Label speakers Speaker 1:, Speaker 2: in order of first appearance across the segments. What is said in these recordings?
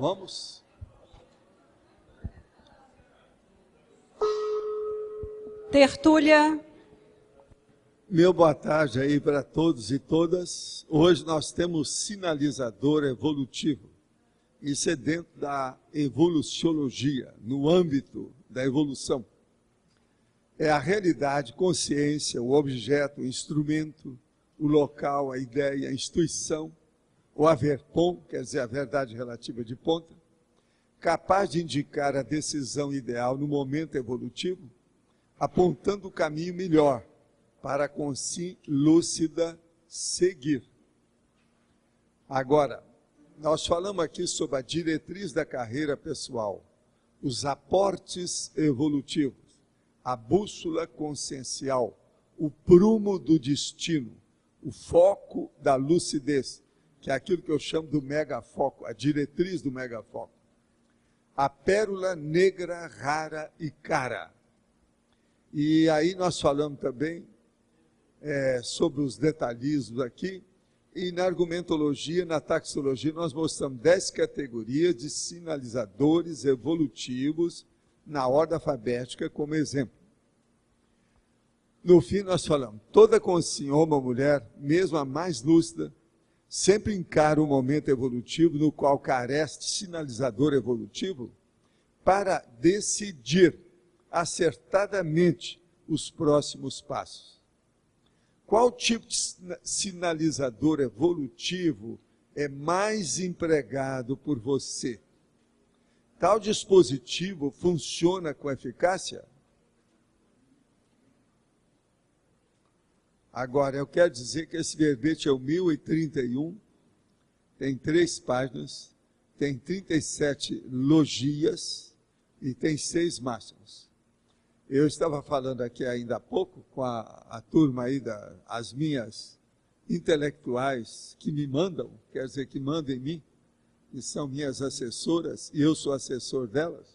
Speaker 1: Vamos?
Speaker 2: Tertúlia.
Speaker 1: Meu boa tarde aí para todos e todas. Hoje nós temos sinalizador evolutivo. Isso é dentro da evoluciologia, no âmbito da evolução. É a realidade, consciência, o objeto, o instrumento, o local, a ideia, a instituição, o haver-pom, quer dizer, a verdade relativa de ponta, capaz de indicar a decisão ideal no momento evolutivo, apontando o caminho melhor para a consciência lúcida seguir. Agora, nós falamos aqui sobre a diretriz da carreira pessoal, os aportes evolutivos, a bússola consciencial, o prumo do destino, o foco da lucidez, que é aquilo que eu chamo do megafoco, a diretriz do megafoco. A pérola negra, rara e cara. E aí nós falamos também sobre os detalhismos aqui, e na argumentologia, na taxologia, nós mostramos 10 categorias de sinalizadores evolutivos na ordem alfabética como exemplo. No fim nós falamos, toda consciência, homem ou mulher, mesmo a mais lúcida, sempre encara um momento evolutivo no qual carece de sinalizador evolutivo para decidir acertadamente os próximos passos. Qual tipo de sinalizador evolutivo é mais empregado por você? Tal dispositivo funciona com eficácia? Agora, eu quero dizer que esse verbete é o 1031, tem 3 páginas, tem 37 logias e tem 6 máximas. Eu estava falando aqui ainda há pouco com a turma aí, as minhas intelectuais que me mandam, quer dizer, que mandam em mim, que são minhas assessoras, e eu sou assessor delas,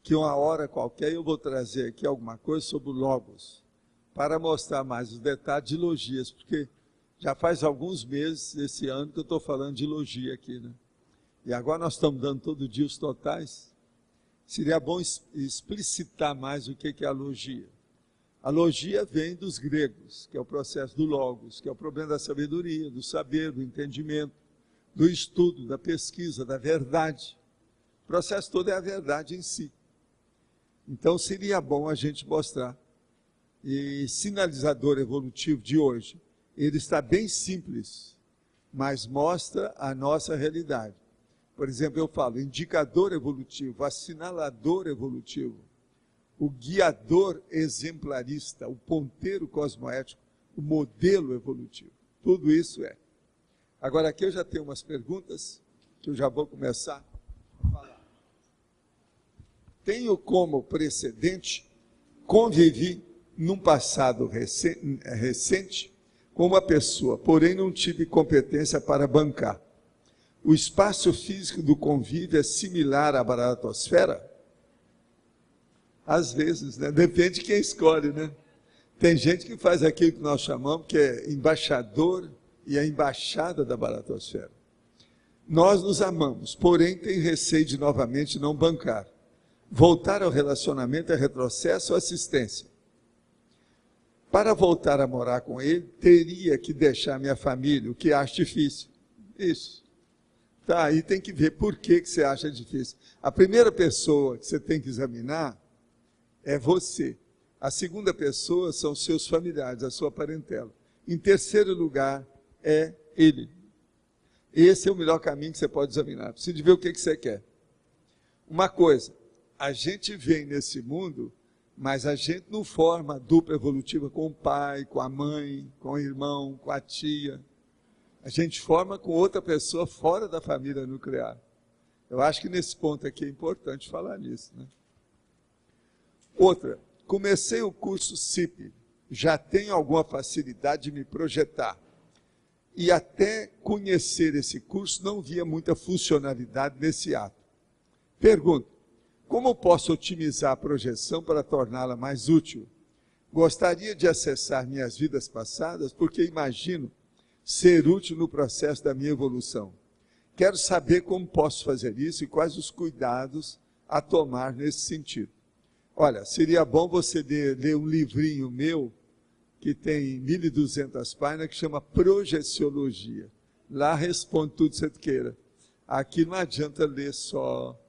Speaker 1: que uma hora qualquer eu vou trazer aqui alguma coisa sobre o Logos, para mostrar mais os detalhes de logias, porque já faz alguns meses, esse ano, que eu estou falando de logia aqui, né? E agora nós estamos dando todo dia os totais. Seria bom explicitar mais o que é a logia. A logia vem dos gregos, que é o processo do Logos, que é o problema da sabedoria, do saber, do entendimento, do estudo, da pesquisa, da verdade. O processo todo é a verdade em si. Então seria bom a gente mostrar. E sinalizador evolutivo de hoje, ele está bem simples, mas mostra a nossa realidade. Por exemplo, eu falo indicador evolutivo, assinalador evolutivo, o guiador exemplarista, o ponteiro cosmoético, o modelo evolutivo. Tudo isso é. Agora aqui eu já tenho umas perguntas, que eu já vou começar a falar. Tenho como precedente, convivi num passado recente com uma pessoa, porém não tive competência para bancar. O espaço físico do convívio é similar à baratosfera? Às vezes, né? Depende de quem escolhe, né? Tem gente que faz aquilo que nós chamamos, que é embaixador e a embaixada da baratosfera. Nós nos amamos, porém tem receio de novamente não bancar. Voltar ao relacionamento é retrocesso ou assistência? Para voltar a morar com ele, teria que deixar minha família, o que acho difícil. Isso. Tá, aí tem que ver por que você acha difícil. A primeira pessoa que você tem que examinar é você. A segunda pessoa são seus familiares, a sua parentela. Em terceiro lugar, é ele. Esse é o melhor caminho que você pode examinar. Precisa de ver o que você quer. Uma coisa, a gente vem nesse mundo, mas a gente não forma dupla evolutiva com o pai, com a mãe, com o irmão, com a tia. A gente forma com outra pessoa fora da família nuclear. Eu acho que nesse ponto aqui é importante falar nisso, né? Outra, comecei o curso CIP, já tenho alguma facilidade de me projetar. E até conhecer esse curso não via muita funcionalidade nesse ato. Pergunto, como posso otimizar a projeção para torná-la mais útil? Gostaria de acessar minhas vidas passadas porque imagino ser útil no processo da minha evolução. Quero saber como posso fazer isso e quais os cuidados a tomar nesse sentido. Olha, seria bom você ler um livrinho meu, que tem 1.200 páginas, que chama Projeciologia. Lá responde tudo que você queira. Aqui não adianta ler só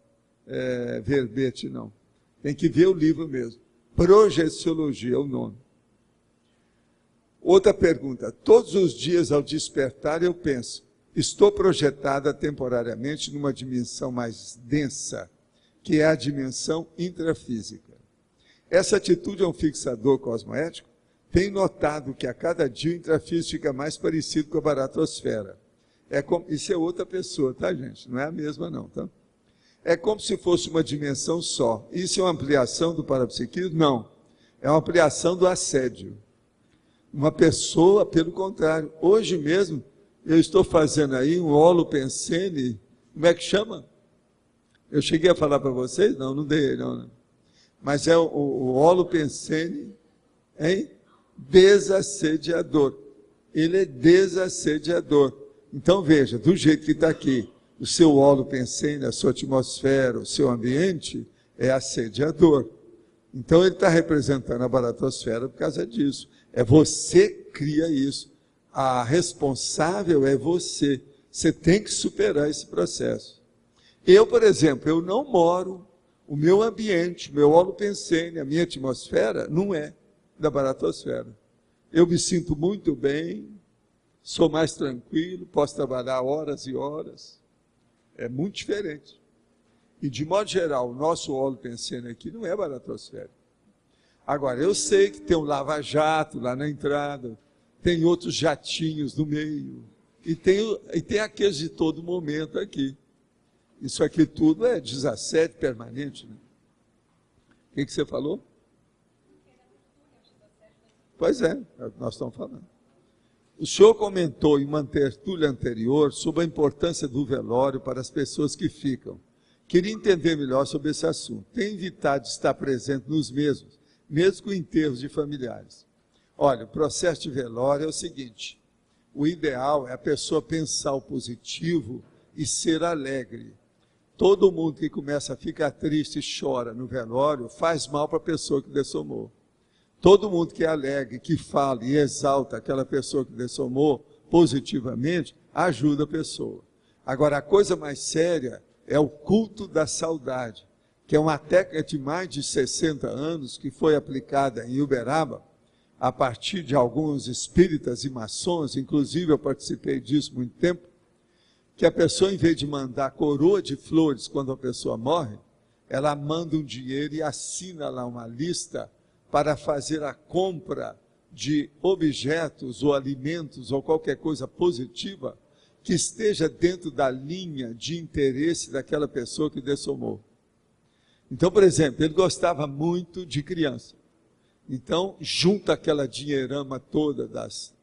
Speaker 1: verbete, não. Tem que ver o livro mesmo. Projeciologia é o nome. Outra pergunta. Todos os dias ao despertar eu penso, estou projetada temporariamente numa dimensão mais densa, que é a dimensão intrafísica. Essa atitude é um fixador cosmoético? Tenho notado que a cada dia o intrafísico fica mais parecido com a baratosfera. Isso é outra pessoa, tá, gente? Não é a mesma, não, tá? É como se fosse uma dimensão só. Isso é uma ampliação do parapsiquismo? Não. É uma ampliação do assédio. Uma pessoa, pelo contrário. Hoje mesmo, eu estou fazendo aí um holopensene. Como é que chama? Eu cheguei a falar para vocês? Não dei, não. Mas é o holopensene, hein? Desassediador. Ele é desassediador. Então veja, do jeito que está aqui, o seu holopensene, a sua atmosfera, o seu ambiente é assediador. Então ele está representando a baratosfera por causa disso. É você que cria isso. A responsável é você. Você tem que superar esse processo. Eu, por exemplo, eu não moro, o meu ambiente, o meu holopensene, a minha atmosfera, não é da baratosfera. Eu me sinto muito bem, sou mais tranquilo, posso trabalhar horas e horas. É muito diferente. E, de modo geral, o nosso holopensene aqui não é baratosfera. Agora, eu sei que tem um lava-jato lá na entrada, tem outros jatinhos no meio, e tem aqueles de todo momento aqui. Isso aqui tudo é desassédio permanente, né? O que você falou? Pois é o que nós estamos falando. O senhor comentou em uma tertúlia anterior sobre a importância do velório para as pessoas que ficam. Queria entender melhor sobre esse assunto. Tem evitado estar presente nos mesmos, mesmo com enterros de familiares. Olha, o processo de velório é o seguinte: o ideal é a pessoa pensar o positivo e ser alegre. Todo mundo que começa a ficar triste e chora no velório faz mal para a pessoa que dessomou. Todo mundo que é alegre, que fala e exalta aquela pessoa que dessomou positivamente, ajuda a pessoa. Agora, a coisa mais séria é o culto da saudade, que é uma técnica de mais de 60 anos que foi aplicada em Uberaba, a partir de alguns espíritas e maçons, inclusive eu participei disso muito tempo, que a pessoa, em vez de mandar coroa de flores quando a pessoa morre, ela manda um dinheiro e assina lá uma lista para fazer a compra de objetos ou alimentos ou qualquer coisa positiva que esteja dentro da linha de interesse daquela pessoa que dessomou. Então, por exemplo, ele gostava muito de criança. Então, junta aquela dinheirama toda das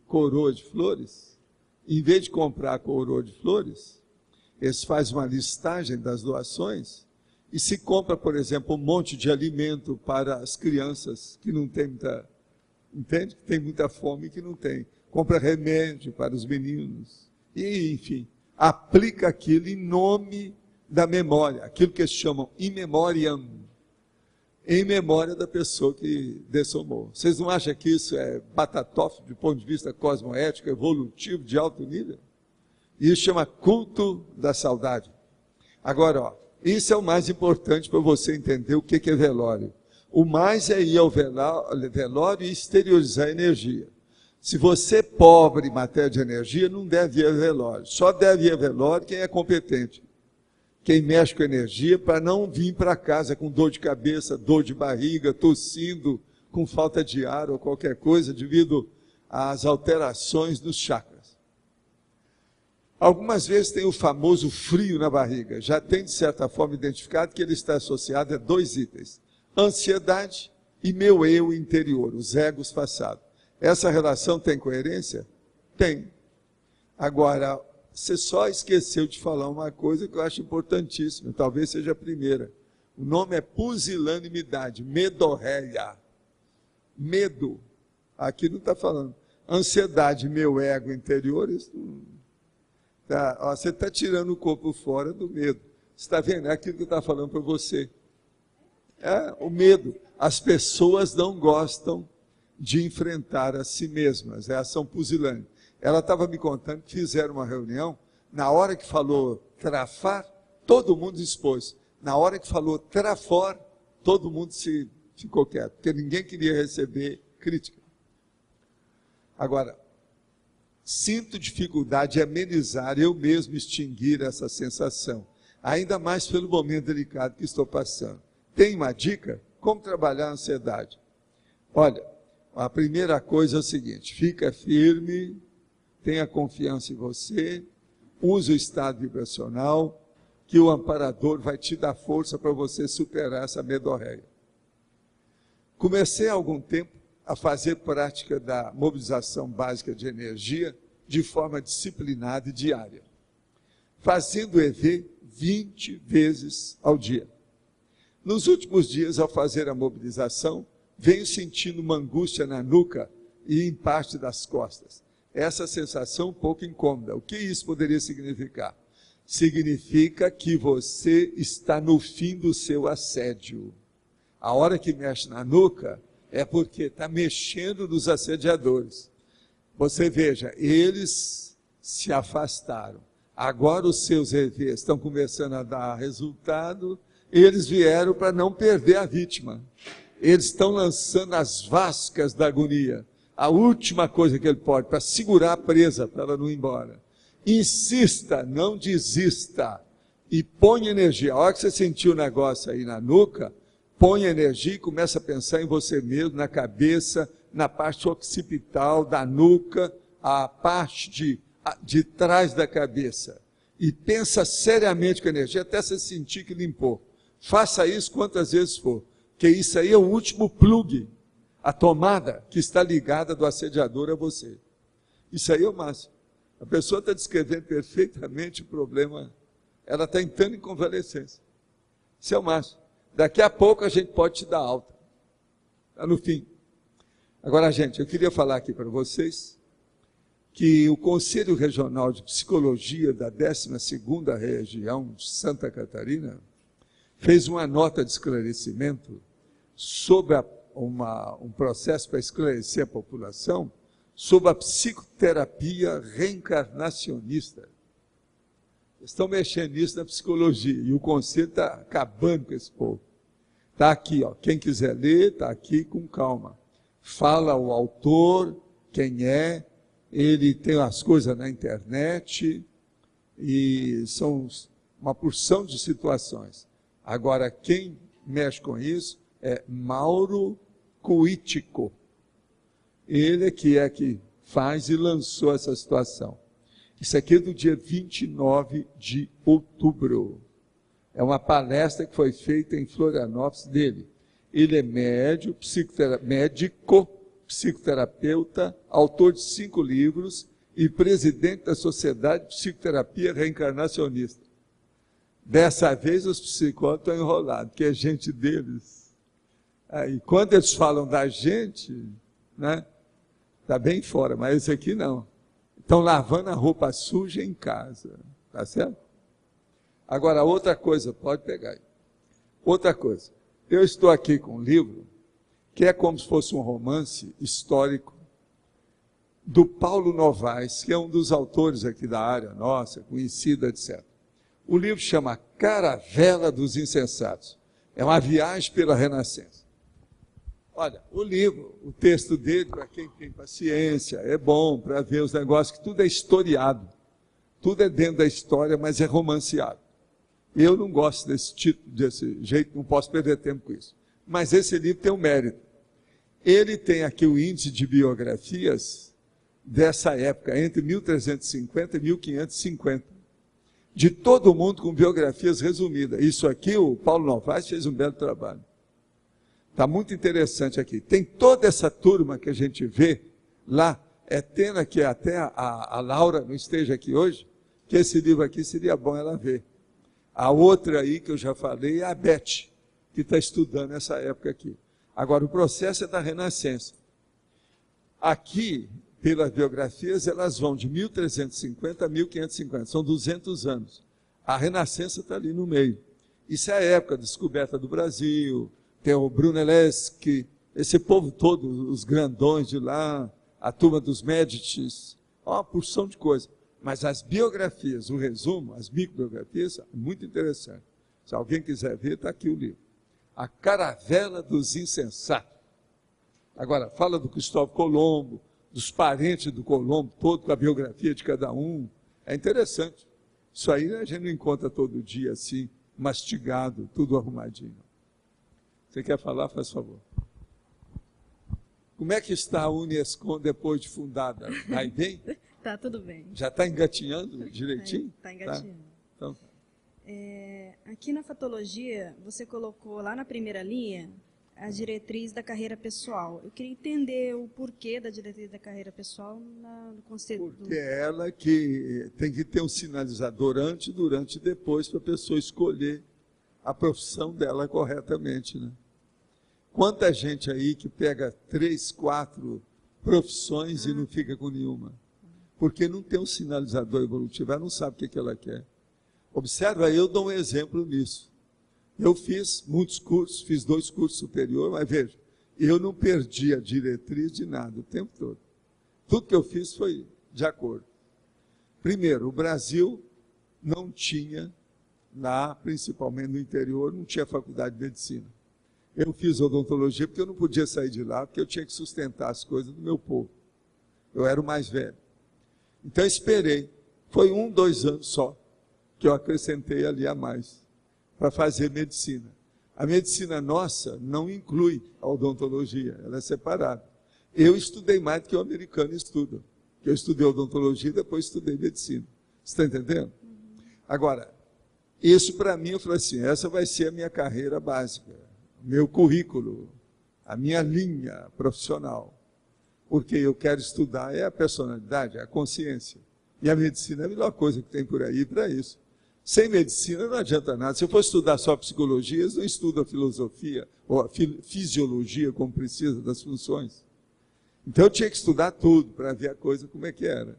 Speaker 1: coroas de flores, em vez de comprar a coroa de flores, eles fazem uma listagem das doações e se compra, por exemplo, um monte de alimento para as crianças que não tem muita, entende? Que tem muita fome e que não tem. Compra remédio para os meninos. E, enfim, aplica aquilo em nome da memória, aquilo que eles chamam in memoriam, em memória da pessoa que dessomou. Vocês não acham que isso é batatofe do ponto de vista cosmoético, evolutivo, de alto nível? Isso chama culto da saudade. Agora, ó, isso é o mais importante para você entender o que é velório. O mais é ir ao velório e exteriorizar a energia. Se você é pobre em matéria de energia, não deve ir a velório. Só deve ir a velório quem é competente. Quem mexe com energia, para não vir para casa com dor de cabeça, dor de barriga, tossindo, com falta de ar ou qualquer coisa, devido às alterações dos chakras. Algumas vezes tem o famoso frio na barriga. Já tem, de certa forma, identificado que ele está associado a dois itens: ansiedade e meu eu interior, os egos passados. Essa relação tem coerência? Tem. Agora, você só esqueceu de falar uma coisa que eu acho importantíssima, talvez seja a primeira. O nome é pusilanimidade, medorreia. Medo. Aqui não está falando. Ansiedade, meu ego interior, isso não... Tá? Ó, você está tirando o corpo fora do medo. Você está vendo? É aquilo que eu estava falando para você. É o medo. As pessoas não gostam de enfrentar a si mesmas. É a ação pusilânime. Ela estava me contando que fizeram uma reunião. Na hora que falou trafar, todo mundo expôs. Na hora que falou trafor, todo mundo ficou quieto. Porque ninguém queria receber crítica. Agora, sinto dificuldade em amenizar, eu mesmo extinguir essa sensação. Ainda mais pelo momento delicado que estou passando. Tem uma dica? Como trabalhar a ansiedade? Olha, a primeira coisa é o seguinte, fica firme, tenha confiança em você, use o estado vibracional, que o amparador vai te dar força para você superar essa medorreia. Comecei há algum tempo a fazer prática da mobilização básica de energia de forma disciplinada e diária, fazendo EV 20 vezes ao dia. Nos últimos dias, ao fazer a mobilização, venho sentindo uma angústia na nuca e em parte das costas. Essa sensação um pouco incômoda. O que isso poderia significar? Significa que você está no fim do seu assédio. A hora que mexe na nuca é porque está mexendo nos assediadores. Você veja, eles se afastaram. Agora os seus EVs estão começando a dar resultado. Eles vieram para não perder a vítima. Eles estão lançando as vascas da agonia. A última coisa que ele pode, para segurar a presa, para ela não ir embora. Insista, não desista. E põe energia. A hora que você sentir o negócio aí na nuca, põe energia e começa a pensar em você mesmo, na cabeça, na parte occipital da nuca, a parte de trás da cabeça. E pensa seriamente com a energia, até você sentir que limpou. Faça isso quantas vezes for, porque isso aí é o último plug, a tomada que está ligada do assediador a você. Isso aí é o máximo. A pessoa está descrevendo perfeitamente o problema, ela está entrando em convalescência. Isso é o máximo. Daqui a pouco a gente pode te dar alta. Está no fim. Agora, gente, eu queria falar aqui para vocês que o Conselho Regional de Psicologia da 12ª Região de Santa Catarina fez uma nota de esclarecimento sobre um processo para esclarecer a população sobre a psicoterapia reencarnacionista. Estão mexendo nisso na psicologia e o conselho está acabando com esse povo. Está aqui, ó, quem quiser ler, está aqui com calma. Fala o autor, quem é, ele tem as coisas na internet e são uma porção de situações. Agora, quem mexe com isso é Mauro Cuítico. Ele é que faz e lançou essa situação. Isso aqui é do dia 29 de outubro. É uma palestra que foi feita em Florianópolis dele. Ele é médico, psicoterapeuta, autor de 5 livros e presidente da Sociedade de Psicoterapia Reencarnacionista. Dessa vez os psicólogos estão enrolados, porque é gente deles. Aí, quando eles falam da gente, né, está bem fora, mas esse aqui não. Estão lavando a roupa suja em casa, tá certo? Agora, outra coisa, pode pegar aí. Outra coisa, eu estou aqui com um livro que é como se fosse um romance histórico do Paulo Novaes, que é um dos autores aqui da área nossa, conhecido, etc. O livro chama Caravela dos Insensatos. É uma viagem pela Renascença. Olha, o livro, o texto dele, para quem tem paciência, é bom para ver os negócios, que tudo é historiado. Tudo é dentro da história, mas é romanceado. Eu não gosto desse título, desse jeito, não posso perder tempo com isso. Mas esse livro tem um mérito. Ele tem aqui o índice de biografias dessa época, entre 1350 e 1550. De todo mundo com biografias resumidas. Isso aqui, o Paulo Novaes fez um belo trabalho. Está muito interessante aqui. Tem toda essa turma que a gente vê lá. É pena que até a Laura não esteja aqui hoje, que esse livro aqui seria bom ela ver. A outra aí que eu já falei é a Beth, que está estudando essa época aqui. Agora, o processo é da Renascença. Aqui pelas biografias, elas vão de 1350 a 1550, são 200 anos. A Renascença está ali no meio. Isso é a época da descoberta do Brasil, tem o Brunelleschi, esse povo todo, os grandões de lá, a turma dos Médicis, uma porção de coisa. Mas as biografias, o resumo, as microbiografias, é muito interessante. Se alguém quiser ver, está aqui o livro. A Caravela dos Insensatos. Agora, fala do Cristóvão Colombo, dos parentes do Colombo, todo com a biografia de cada um. É interessante. Isso aí a gente não encontra todo dia assim, mastigado, tudo arrumadinho. Você quer falar? Faz favor. Como é que está a Unescom depois de fundada? Vai bem?
Speaker 2: Tá tudo bem.
Speaker 1: Já está engatinhando direitinho?
Speaker 2: Está engatinhando.
Speaker 1: Tá? Então,
Speaker 2: aqui na fatologia, você colocou lá na primeira linha a diretriz da carreira pessoal. Eu queria entender o porquê da diretriz da carreira pessoal no conceito.
Speaker 1: Porque é ela que tem que ter um sinalizador antes, durante e depois para a pessoa escolher a profissão dela corretamente, né? Quanta gente aí que pega 3, 4 profissões e não fica com nenhuma? Porque não tem um sinalizador evolutivo, ela não sabe o que ela quer. Observa, eu dou um exemplo nisso. Eu fiz muitos cursos, fiz 2 cursos superiores, mas veja, eu não perdi a diretriz de nada o tempo todo. Tudo que eu fiz foi de acordo. Primeiro, o Brasil não tinha, lá, principalmente no interior, não tinha faculdade de medicina. Eu fiz odontologia porque eu não podia sair de lá, porque eu tinha que sustentar as coisas do meu povo. Eu era o mais velho. Então, esperei. Foi 1, 2 anos só que eu acrescentei ali a mais para fazer medicina. A medicina nossa não inclui a odontologia, ela é separada. Eu estudei mais do que o americano estuda. Eu estudei odontologia e depois estudei medicina. Você está entendendo? Agora, isso para mim, eu falei assim, essa vai ser a minha carreira básica, meu currículo, a minha linha profissional. Porque eu quero estudar é a personalidade, é a consciência. E a medicina é a melhor coisa que tem por aí para isso. Sem medicina não adianta nada. Se eu for estudar só psicologia, eu não estudo a filosofia ou a fisiologia como precisa das funções. Então eu tinha que estudar tudo para ver a coisa como é que era.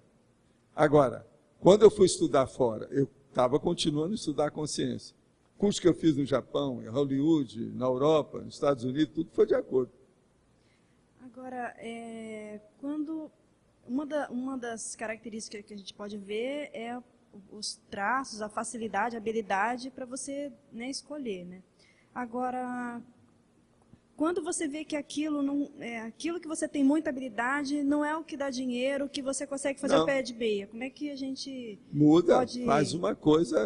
Speaker 1: Agora, quando eu fui estudar fora, eu estava continuando a estudar a consciência. O curso que eu fiz no Japão, em Hollywood, na Europa, nos Estados Unidos, tudo foi de acordo.
Speaker 2: Agora, quando uma das características que a gente pode ver é os traços, a facilidade, a habilidade para você, né, escolher, né? Agora, quando você vê que aquilo que você tem muita habilidade não é o que dá dinheiro, que você consegue fazer o pé de meia, como é que a gente pode...
Speaker 1: Faz uma coisa,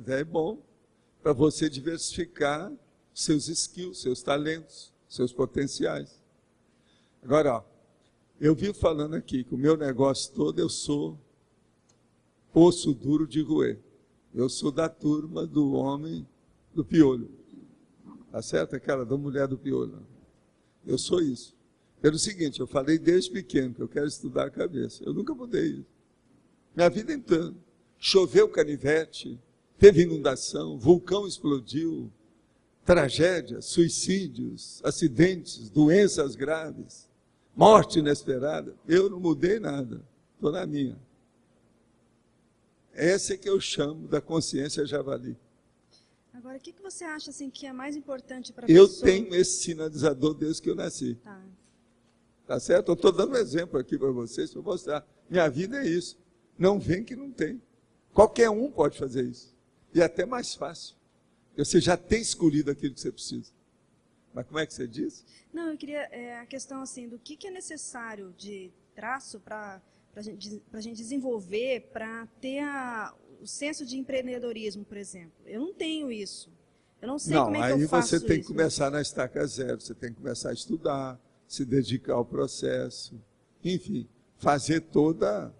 Speaker 1: é bom, para você diversificar seus skills, seus talentos, seus potenciais. Agora, ó, eu vivo falando aqui que o meu negócio todo eu sou osso duro de roer. Eu sou da turma do homem do piolho. Tá certo? Aquela da mulher do piolho. Eu sou isso. Pelo seguinte, eu falei desde pequeno que eu quero estudar a cabeça. Eu nunca mudei isso. Minha vida inteira. Choveu canivete, teve inundação, vulcão explodiu, tragédias, suicídios, acidentes, doenças graves, morte inesperada. Eu não mudei nada. Estou na minha. Essa é que eu chamo da consciência javali.
Speaker 2: Agora, o que você acha assim, que é mais importante para a
Speaker 1: pessoa? Eu
Speaker 2: pessoa?
Speaker 1: tenho esse sinalizador desde que eu nasci. Tá certo? Eu estou dando um exemplo aqui para vocês, para mostrar. Minha vida é isso. Não vem que não tem. Qualquer um pode fazer isso. E é até mais fácil. Você já tem escolhido aquilo que você precisa. Mas como é que você diz?
Speaker 2: Não, eu queria a questão assim, do que é necessário de traço para a gente desenvolver, para ter o senso de empreendedorismo, por exemplo. Eu não tenho isso. Eu não sei como é que eu faço isso.
Speaker 1: Aí você tem que começar na estaca zero, você tem que começar a estudar, se dedicar ao processo, enfim, fazer toda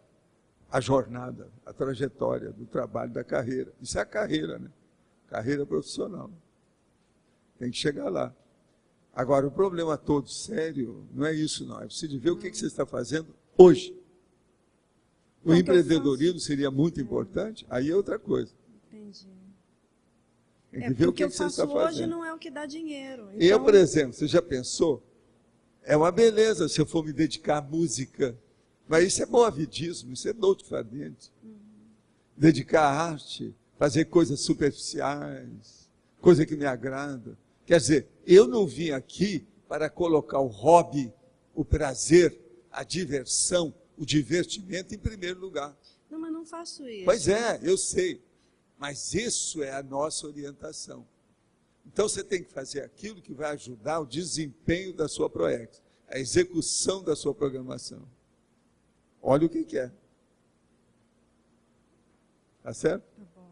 Speaker 1: a jornada, a trajetória do trabalho, da carreira. Isso é a carreira, né? Carreira profissional. Tem que chegar lá. Agora, o problema todo sério não é isso, não. É preciso ver o que você está fazendo hoje. O empreendedorismo seria muito importante, aí é outra coisa.
Speaker 2: Entendi.
Speaker 1: Tem que ver o que você está fazendo.
Speaker 2: Hoje não é o que dá dinheiro. Então...
Speaker 1: Eu, por exemplo, você já pensou? É uma beleza se eu for me dedicar à música, Mas isso é moavidismo, isso é doutrifamento. Dedicar à arte, fazer coisas superficiais, coisa que me agrada. Quer dizer, eu não vim aqui para colocar o hobby, o prazer, a diversão, o divertimento em primeiro lugar.
Speaker 2: Não, mas não faço isso.
Speaker 1: Pois é, eu sei. Mas isso é a nossa orientação. Então você tem que fazer aquilo que vai ajudar o desempenho da sua ProEx, a execução da sua programação. Olha o que é. Tá certo?
Speaker 2: Tá bom.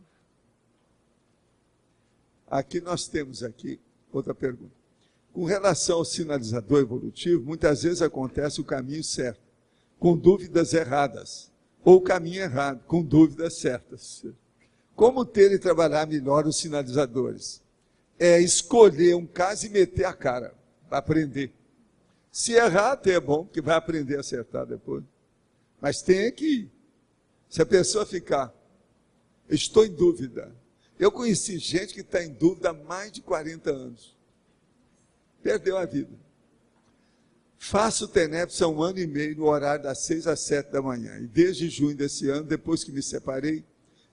Speaker 1: Aqui nós temos outra pergunta. Com relação ao sinalizador evolutivo, muitas vezes acontece o caminho certo, com dúvidas erradas, ou o caminho errado, com dúvidas certas. Como ter e trabalhar melhor os sinalizadores? É escolher um caso e meter a cara, para aprender. Se errar, até é bom, porque vai aprender a acertar depois. Mas tem que ir. Se a pessoa ficar, estou em dúvida. Eu conheci gente que está em dúvida há mais de 40 anos. Perdeu a vida. Faço TENEPS há 1 ano e meio, no horário das 6 às 7 da manhã. E desde junho desse ano, depois que me separei,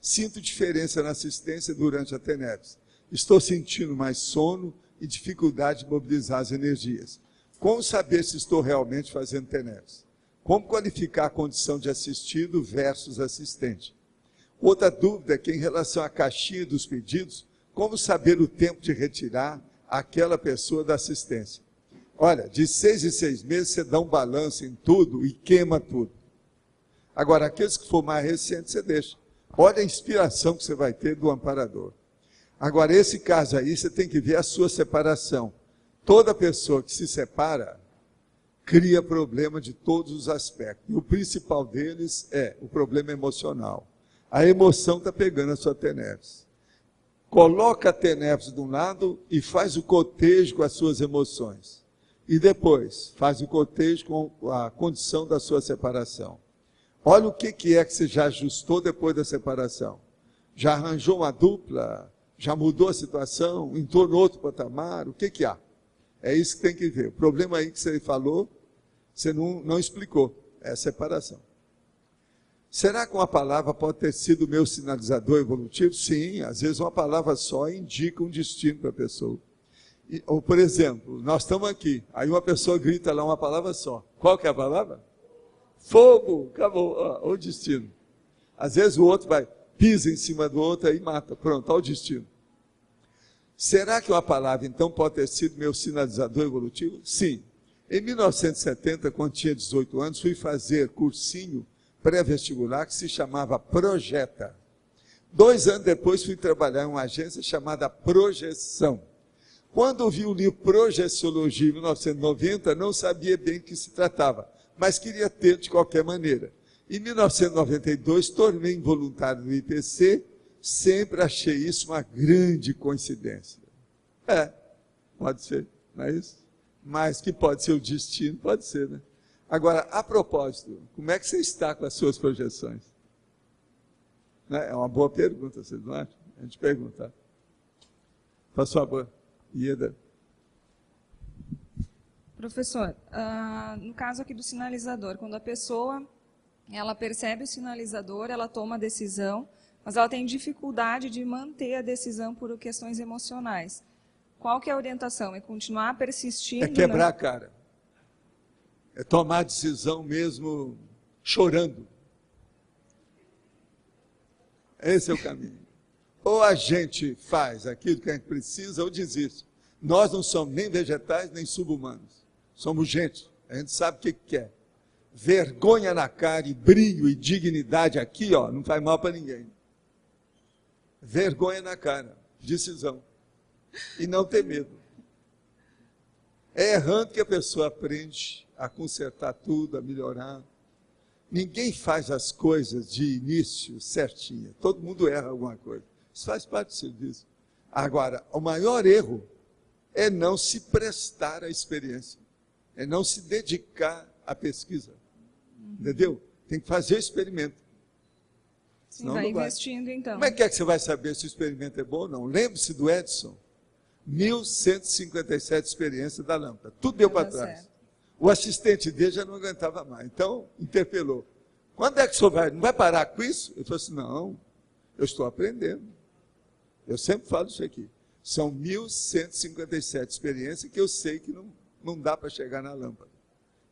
Speaker 1: sinto diferença na assistência durante a TENEPS. Estou sentindo mais sono e dificuldade de mobilizar as energias. Como saber se estou realmente fazendo TENEPS? Como qualificar a condição de assistido versus assistente? Outra dúvida é que, em relação à caixinha dos pedidos, como saber o tempo de retirar aquela pessoa da assistência? Olha, de 6 em 6 meses você dá um balanço em tudo e queima tudo. Agora, aqueles que for mais recentes, você deixa. Olha a inspiração que você vai ter do amparador. Agora, esse caso aí, você tem que ver a sua separação. Toda pessoa que se separa cria problema de todos os aspectos. E o principal deles é o problema emocional. A emoção está pegando a sua TENEPS. Coloca a TENEPS de um lado e faz o cotejo com as suas emoções. E depois faz o cotejo com a condição da sua separação. Olha o que é que você já ajustou depois da separação. Já arranjou uma dupla? Já mudou a situação? Entrou no outro patamar? O que há? É isso que tem que ver. O problema aí que você falou, você não explicou. É a separação. Será que uma palavra pode ter sido o meu sinalizador evolutivo? Sim, às vezes uma palavra só indica um destino para a pessoa. Ou, por exemplo, nós estamos aqui, aí uma pessoa grita lá uma palavra só. Qual que é a palavra? Fogo! Acabou, ó, o destino. Às vezes o outro pisa em cima do outro e mata. Pronto, olha o destino. Será que uma palavra, então, pode ter sido meu sinalizador evolutivo? Sim. Em 1970, quando tinha 18 anos, fui fazer cursinho pré-vestibular que se chamava Projeta. 2 anos depois, fui trabalhar em uma agência chamada Projeção. Quando vi o livro Projeciologia, em 1990, não sabia bem do que se tratava, mas queria ter de qualquer maneira. Em 1992, tornei voluntário do IPC, sempre achei isso uma grande coincidência. Pode ser, não é isso? Mas que pode ser o destino, pode ser, né? Agora, a propósito, como é que você está com as suas projeções? Né? É uma boa pergunta, vocês não acham? A gente pergunta. Por favor, Ieda.
Speaker 3: Professor, no caso aqui do sinalizador, quando a pessoa ela percebe o sinalizador, ela toma a decisão, mas ela tem dificuldade de manter a decisão por questões emocionais. Qual que é a orientação? É continuar persistindo?
Speaker 1: É quebrar a cara. É tomar a decisão mesmo chorando. Esse é o caminho. Ou a gente faz aquilo que a gente precisa, ou desiste. Nós não somos nem vegetais, nem sub-humanos. Somos gente. A gente sabe o que quer. Vergonha na cara e brilho e dignidade aqui, ó, não faz mal para ninguém. Vergonha na cara. Decisão. E não ter medo. É errando que a pessoa aprende a consertar tudo, a melhorar. Ninguém faz as coisas de início certinha. Todo mundo erra alguma coisa. Isso faz parte do serviço. Agora, o maior erro é não se prestar à experiência. É não se dedicar à pesquisa. Entendeu? Tem que fazer o experimento.
Speaker 3: Sim, vai investindo então.
Speaker 1: Como é que você vai saber se o experimento é bom ou não? Lembre-se do Edison. 1157 experiências da lâmpada. Tudo deu para trás. O assistente dele já não aguentava mais, então interpelou. Quando é que o senhor não vai parar com isso? Eu falei assim, não, eu estou aprendendo. Eu sempre falo isso aqui. São 1.157 experiências que eu sei que não dá para chegar na lâmpada.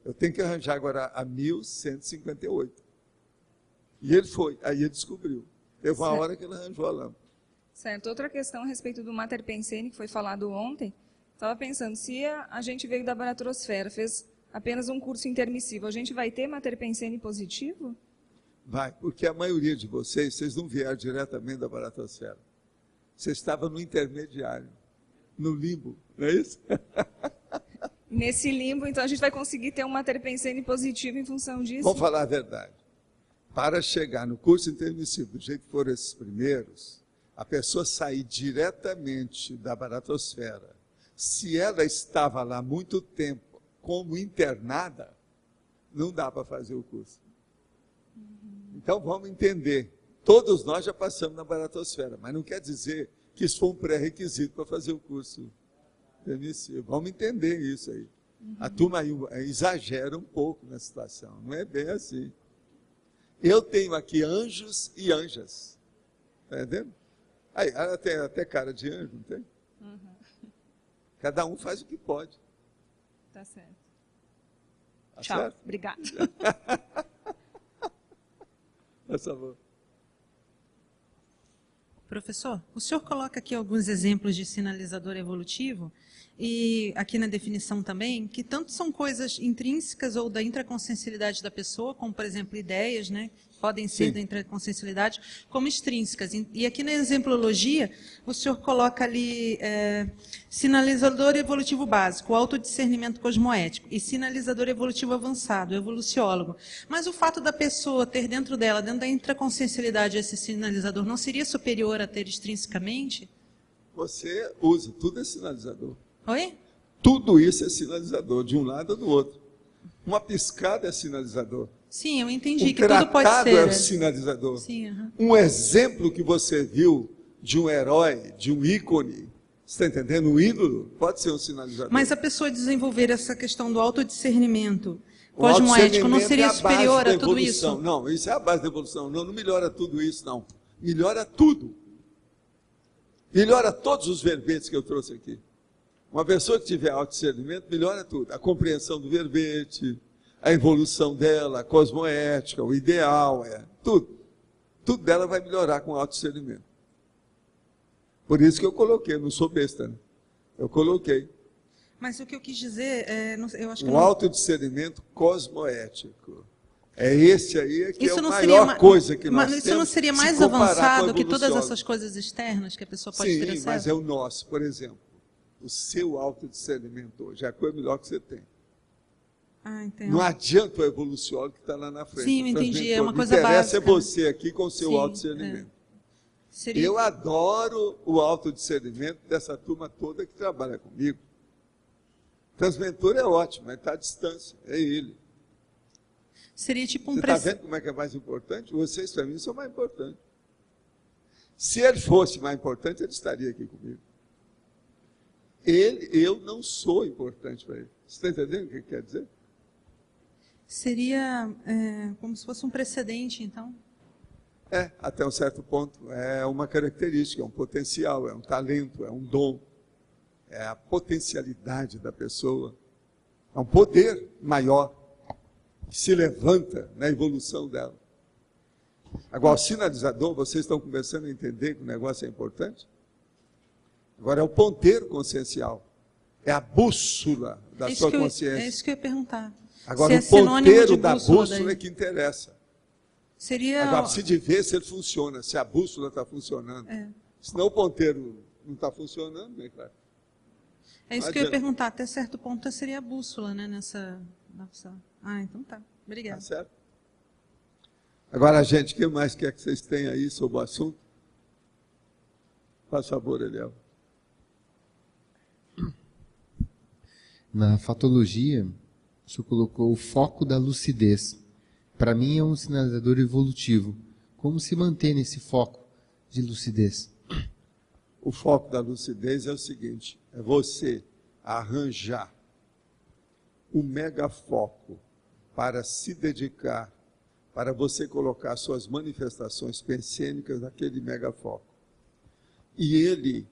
Speaker 1: Eu tenho que arranjar agora a 1.158. E ele foi, aí ele descobriu. Teve uma hora que ele arranjou a lâmpada.
Speaker 3: Certo. Outra questão a respeito do Mater Pensene, que foi falado ontem, estava pensando, se a gente veio da baratrosfera, fez apenas um curso intermissivo, a gente vai ter Mater Pensene positivo?
Speaker 1: Vai, porque a maioria de vocês não vieram diretamente da baratrosfera. Você estava no intermediário, no limbo, não é isso?
Speaker 3: Nesse limbo, então, a gente vai conseguir ter um Mater Pensene positivo em função disso?
Speaker 1: Vamos falar a verdade. Para chegar no curso intermissivo, do jeito que foram esses primeiros, a pessoa sair diretamente da baratrosfera, se ela estava lá muito tempo como internada, não dá para fazer o curso. Então vamos entender. Todos nós já passamos na baratosfera, mas não quer dizer que isso foi um pré-requisito para fazer o curso permissivo. Vamos entender isso aí. A turma aí exagera um pouco na situação, não é bem assim. Eu tenho aqui anjos e anjas, está entendendo? Aí, ela tem até cara de anjo, não tem? Cada um faz o que pode.
Speaker 3: Tá certo.
Speaker 1: Tá
Speaker 3: Tchau,
Speaker 1: certo?
Speaker 3: obrigada.
Speaker 1: Por favor.
Speaker 4: Professor, o senhor coloca aqui alguns exemplos de sinalizador evolutivo, e aqui na definição também, que tanto são coisas intrínsecas ou da intraconsciencialidade da pessoa, como, por exemplo, ideias, né, podem ser da intraconsciencialidade, como extrínsecas. E aqui na exemplologia, o senhor coloca ali sinalizador evolutivo básico, autodiscernimento cosmoético, e sinalizador evolutivo avançado, evoluciólogo. Mas o fato da pessoa ter dentro dela, dentro da intraconsciencialidade, esse sinalizador, não seria superior a ter extrinsecamente?
Speaker 1: Você usa, tudo é sinalizador.
Speaker 4: Oi?
Speaker 1: Tudo isso é sinalizador, de um lado ou do outro. Uma piscada é sinalizador.
Speaker 4: Sim, eu entendi
Speaker 1: Um
Speaker 4: que tudo pode
Speaker 1: tratado
Speaker 4: ser.
Speaker 1: é sinalizador.
Speaker 4: Sim,
Speaker 1: Um exemplo que você viu de um herói, de um ícone, você está entendendo? Um ídolo pode ser um sinalizador.
Speaker 4: Mas a pessoa desenvolver essa questão do autodiscernimento
Speaker 1: O
Speaker 4: cosmoético não
Speaker 1: autodiscernimento
Speaker 4: seria
Speaker 1: é a base
Speaker 4: superior
Speaker 1: da
Speaker 4: a tudo
Speaker 1: evolução.
Speaker 4: isso?
Speaker 1: Não, isso é a base da evolução. Não melhora tudo isso, não. Melhora tudo. Melhora todos os verbetes que eu trouxe aqui. Uma pessoa que tiver autodiscernimento, melhora tudo. A compreensão do verbete, a evolução dela, a cosmoética, o ideal, tudo. Tudo dela vai melhorar com o autodiscernimento. Por isso que eu coloquei, não sou besta, né? Eu coloquei.
Speaker 4: Mas o que eu quis dizer, eu acho que
Speaker 1: O
Speaker 4: não...
Speaker 1: autodiscernimento cosmoético. É esse aí que
Speaker 4: Isso
Speaker 1: é a
Speaker 4: não
Speaker 1: maior
Speaker 4: seria
Speaker 1: coisa que nós
Speaker 4: Mas
Speaker 1: temos.
Speaker 4: isso não seria
Speaker 1: se
Speaker 4: mais
Speaker 1: comparar com
Speaker 4: avançado
Speaker 1: a
Speaker 4: que todas
Speaker 1: evolucióloga.
Speaker 4: essas coisas externas que a pessoa pode ter
Speaker 1: Sim,
Speaker 4: acesso?
Speaker 1: mas é o nosso, por exemplo. O seu autodiscernimento hoje é a coisa melhor que você tem.
Speaker 4: Ah, entendo.
Speaker 1: Não adianta o evoluciólogo que está lá na frente.
Speaker 4: Sim, eu
Speaker 1: o
Speaker 4: entendi, é
Speaker 1: transmentor.
Speaker 4: uma coisa
Speaker 1: O que interessa
Speaker 4: básica.
Speaker 1: é você aqui com o seu
Speaker 4: Sim,
Speaker 1: autodiscernimento.
Speaker 4: Seria...
Speaker 1: Eu adoro o autodiscernimento dessa turma toda que trabalha comigo. O transmentor é ótimo, mas está à distância, é ele.
Speaker 4: Seria tipo um...
Speaker 1: Você está vendo como é que é mais importante? Vocês, para mim, são mais importantes. Se ele fosse mais importante, ele estaria aqui comigo. Eu não sou importante para ele. Você está entendendo o que quer dizer?
Speaker 4: Seria como se fosse um precedente, então?
Speaker 1: Até um certo ponto. É uma característica, é um potencial, é um talento, é um dom. É a potencialidade da pessoa. É um poder maior que se levanta na evolução dela. Agora, o sinalizador, vocês estão começando a entender que o negócio é importante? Agora, é o ponteiro consciencial. É a bússola da sua consciência.
Speaker 4: É isso que eu ia perguntar.
Speaker 1: Agora,
Speaker 4: se é
Speaker 1: o ponteiro
Speaker 4: de
Speaker 1: da bússola
Speaker 4: daí.
Speaker 1: é que interessa.
Speaker 4: Seria...
Speaker 1: Agora, precisa ver se ele funciona, se a bússola está funcionando. Senão o ponteiro não está funcionando, né, claro.
Speaker 4: É isso
Speaker 1: Não
Speaker 4: que eu ia
Speaker 1: adianta.
Speaker 4: perguntar. Até certo ponto seria a bússola, né? Nessa... Ah, então tá. Obrigada.
Speaker 1: Tá certo? Agora, gente, o que mais quer que vocês tenham aí sobre o assunto? Faz favor, Eliel.
Speaker 5: Na fatologia, o senhor colocou o foco da lucidez. Para mim é um sinalizador evolutivo. Como se manter nesse foco de lucidez?
Speaker 1: O foco da lucidez é o seguinte, é você arranjar um megafoco para se dedicar, para você colocar suas manifestações pensênicas naquele megafoco. E ele,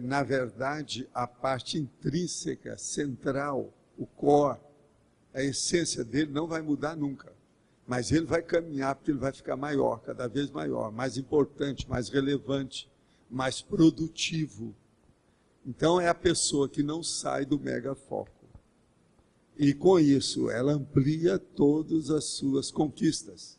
Speaker 1: na verdade, a parte intrínseca, central, o core, a essência dele não vai mudar nunca. Mas ele vai caminhar porque ele vai ficar maior, cada vez maior, mais importante, mais relevante, mais produtivo. Então é a pessoa que não sai do megafoco. E com isso ela amplia todas as suas conquistas.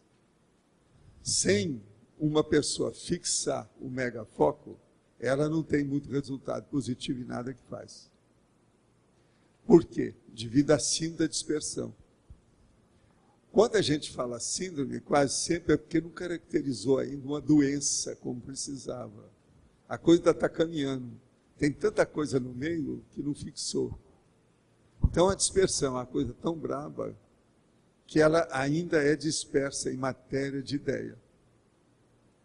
Speaker 1: Sem uma pessoa fixar o megafoco, ela não tem muito resultado positivo em nada que faz. Por quê? Devido à síndrome da dispersão. Quando a gente fala síndrome, quase sempre é porque não caracterizou ainda uma doença como precisava. A coisa está caminhando. Tem tanta coisa no meio que não fixou. Então a dispersão é uma coisa tão braba que ela ainda é dispersa em matéria de ideia.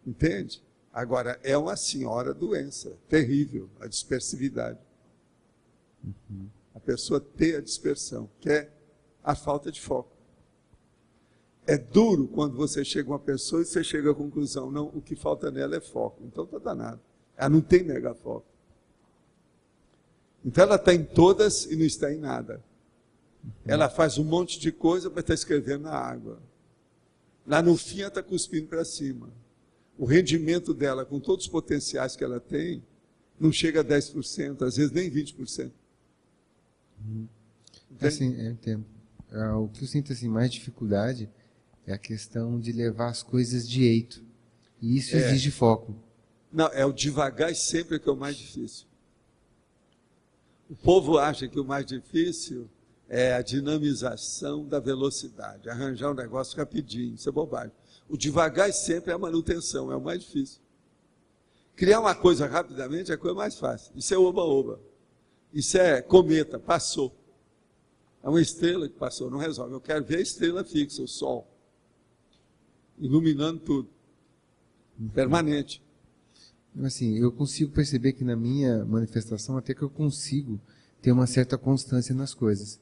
Speaker 1: Entende? Agora, é uma senhora doença, terrível, a dispersividade. A pessoa ter a dispersão, que é a falta de foco. É duro quando você chega a uma pessoa e você chega à conclusão, não, o que falta nela é foco. Então está danado. Ela não tem megafoco. Então ela está em todas e não está em nada. Ela faz um monte de coisa, mas está escrevendo na água. Lá no fim ela está cuspindo para cima. O rendimento dela, com todos os potenciais que ela tem, não chega a 10%, às vezes nem 20%.
Speaker 5: Assim, eu entendo. O que eu sinto assim, mais dificuldade é a questão de levar as coisas direito. E isso exige foco.
Speaker 1: Não, é o devagar sempre que é o mais difícil. O povo acha que o mais difícil é a dinamização da velocidade, arranjar um negócio rapidinho, isso é bobagem. O devagar sempre é a manutenção, é o mais difícil. Criar uma coisa rapidamente é a coisa mais fácil. Isso é oba-oba. Isso é cometa, passou. É uma estrela que passou, não resolve. Eu quero ver a estrela fixa, o Sol, iluminando tudo, permanente.
Speaker 5: Assim, eu consigo perceber que na minha manifestação, até que eu consigo ter uma certa constância nas coisas.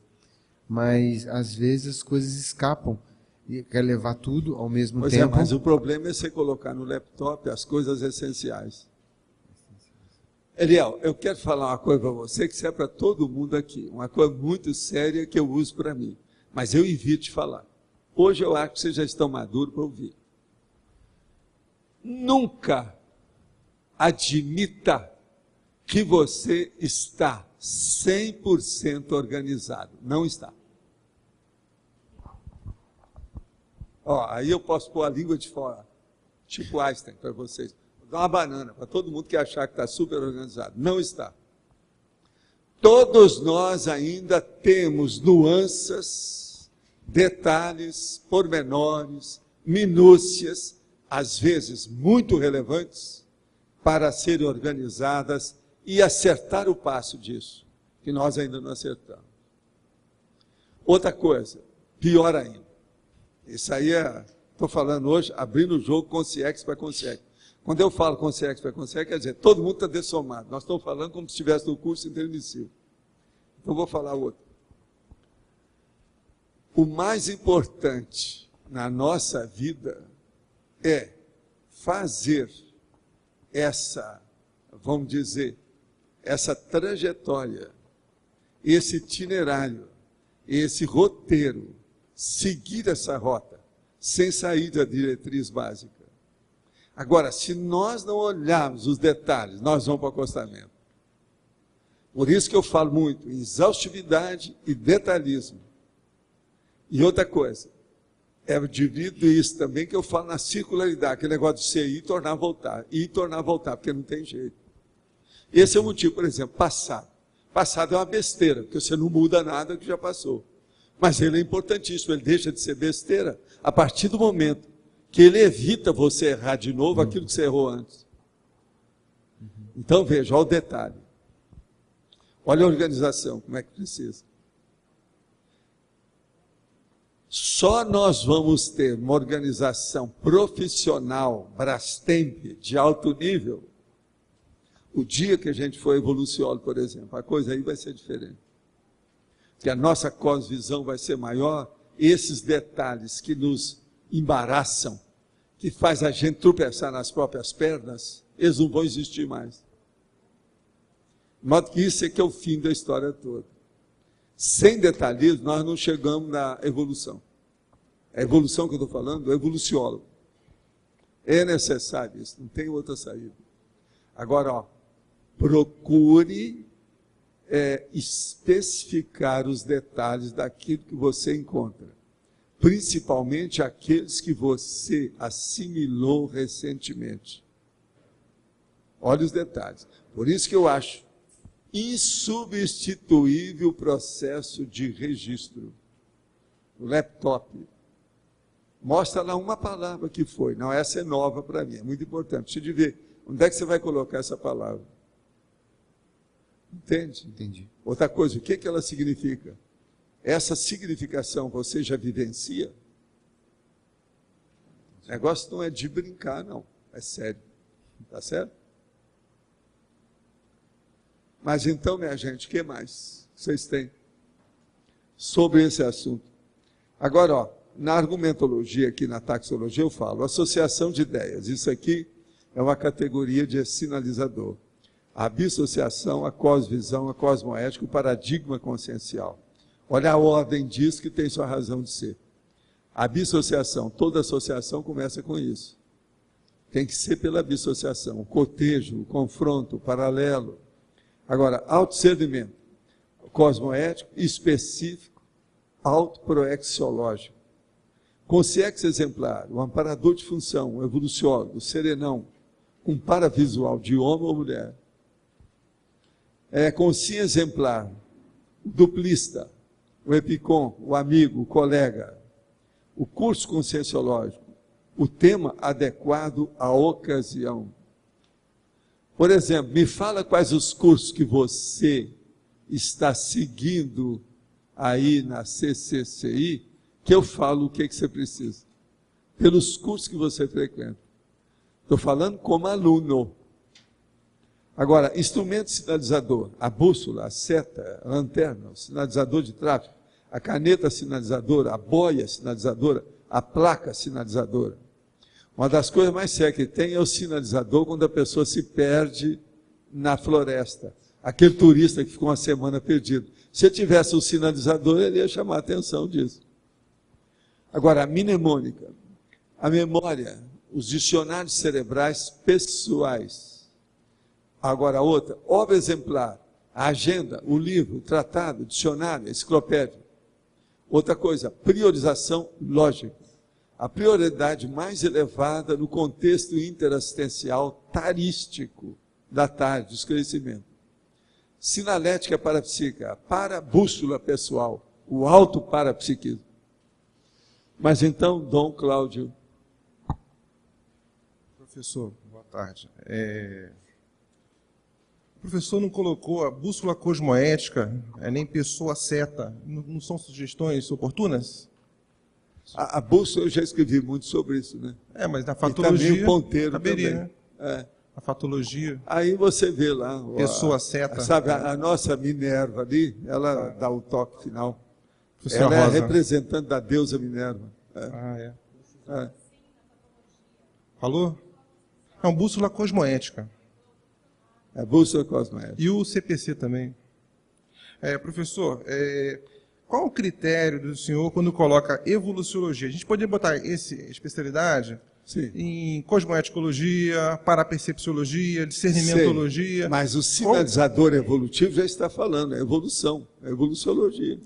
Speaker 5: Mas, às vezes, as coisas escapam. E quer levar tudo ao mesmo
Speaker 1: tempo. Pois é, mas o problema é você colocar no laptop as coisas essenciais. Eliel, eu quero falar uma coisa para você que serve para todo mundo aqui. Uma coisa muito séria que eu uso para mim. Mas eu evito de falar. Hoje eu acho que vocês já estão maduros para ouvir. Nunca admita que você está 100% organizado. Não está. Ó, aí eu posso pôr a língua de fora, tipo Einstein para vocês. Vou dar uma banana para todo mundo que achar que está super organizado. Não está. Todos nós ainda temos nuances, detalhes, pormenores, minúcias, às vezes muito relevantes, para serem organizadas e acertar o passo disso, que nós ainda não acertamos. Outra coisa, pior ainda. Isso aí estou falando hoje, abrindo o jogo consciência para consciência. Quando eu falo consciência para consciência, quer dizer, todo mundo está dessomado. Nós estamos falando como se estivesse no curso intermissivo. Então vou falar outro. O mais importante na nossa vida é fazer essa, vamos dizer, essa trajetória, esse itinerário, esse roteiro, seguir essa rota, sem sair da diretriz básica. Agora, se nós não olharmos os detalhes, nós vamos para o acostamento. Por isso que eu falo muito em exaustividade e detalhismo. E outra coisa, eu divido isso também que eu falo na circularidade, aquele negócio de ser ir e tornar a voltar. Ir e tornar a voltar, porque não tem jeito. Esse é o motivo, por exemplo, passado. Passado é uma besteira, porque você não muda nada que já passou. Mas ele é importantíssimo, ele deixa de ser besteira a partir do momento que ele evita você errar de novo aquilo que você errou antes. Então veja, olha o detalhe. Olha a organização, como é que precisa. Só nós vamos ter uma organização profissional, Brastemp, de alto nível, o dia que a gente for evoluciólogo, por exemplo, a coisa aí vai ser diferente. que a nossa cosvisão vai ser maior, esses detalhes que nos embaraçam, que faz a gente tropeçar nas próprias pernas, eles não vão existir mais. De modo que isso é que é o fim da história toda. Sem detalhismo, nós não chegamos na evolução. A evolução que eu estou falando, é evoluciólogo. É necessário isso, não tem outra saída. Agora, ó, procure especificar os detalhes daquilo que você encontra. Principalmente aqueles que você assimilou recentemente. Olha os detalhes. Por isso que eu acho insubstituível o processo de registro. O laptop. Mostra lá uma palavra que foi. Não, essa é nova para mim, é muito importante. Preciso de ver onde é que você vai colocar essa palavra. Entende?
Speaker 5: Entendi.
Speaker 1: Outra coisa, o que ela significa? Essa significação você já vivencia? O negócio não é de brincar, não. É sério. Tá certo? Mas então, minha gente, o que mais vocês têm sobre esse assunto? Agora, ó, na argumentologia, aqui na taxologia, eu falo associação de ideias. Isso aqui é uma categoria de sinalizador. A bissociação, a cosvisão, a cosmoética, o paradigma consciencial. Olha a ordem disso que tem sua razão de ser. A bissociação, toda associação começa com isso. Tem que ser pela bissociação, o cotejo, o confronto, o paralelo. Agora, autodiscernimento, cosmoético, específico, autoproexiológico. Consciência exemplar, o amparador de função, o evoluciólogo, o serenão, um paravisual de homem ou mulher. Consciência exemplar, o duplista, o epicom, o amigo, o colega. O curso conscienciológico, o tema adequado à ocasião. Por exemplo, me fala quais os cursos que você está seguindo aí na CCCI, que eu falo o que você precisa. Pelos cursos que você frequenta. Estou falando como aluno. Agora, instrumento sinalizador, a bússola, a seta, a lanterna, o sinalizador de tráfego, a caneta sinalizadora, a boia sinalizadora, a placa sinalizadora. Uma das coisas mais sérias que tem é o sinalizador quando a pessoa se perde na floresta. Aquele turista que ficou uma semana perdido. Se tivesse um sinalizador, ele ia chamar a atenção disso. Agora, a mnemônica, a memória, os dicionários cerebrais pessoais. Agora, outra, obra exemplar, a agenda, o livro, o tratado, o dicionário, a enciclopédia. Outra coisa, priorização lógica. A prioridade mais elevada no contexto interassistencial tarístico da tarde, do esclarecimento. Sinalética parapsíquica, para bússola pessoal, o auto-parapsiquismo. Mas então, Dom Cláudio.
Speaker 6: Professor, boa tarde. O professor não colocou a bússola cosmoética, nem pessoa seta, não são sugestões oportunas?
Speaker 1: A bússola, eu já escrevi muito sobre isso, né?
Speaker 6: Mas na fatologia...
Speaker 1: E também o ponteiro
Speaker 6: caberia,
Speaker 1: também.
Speaker 6: Né? A fatologia...
Speaker 1: Aí você vê lá...
Speaker 6: Pessoa seta.
Speaker 1: Sabe, a nossa Minerva ali, ela dá o toque final.
Speaker 6: Professor
Speaker 1: Ela
Speaker 6: Rosa.
Speaker 1: é representante da deusa Minerva.
Speaker 6: Falou? É uma bússola cosmoética.
Speaker 1: A bússola cosmoética.
Speaker 6: E o CPC também. Professor, qual o critério do senhor quando coloca evoluciologia? A gente poderia botar essa especialidade
Speaker 1: Sim.
Speaker 6: em cosmoeticologia, parapercepciologia, discernimentologia.
Speaker 1: Sei, mas o sinalizador evolutivo já está falando, é evolução, é evoluciologia.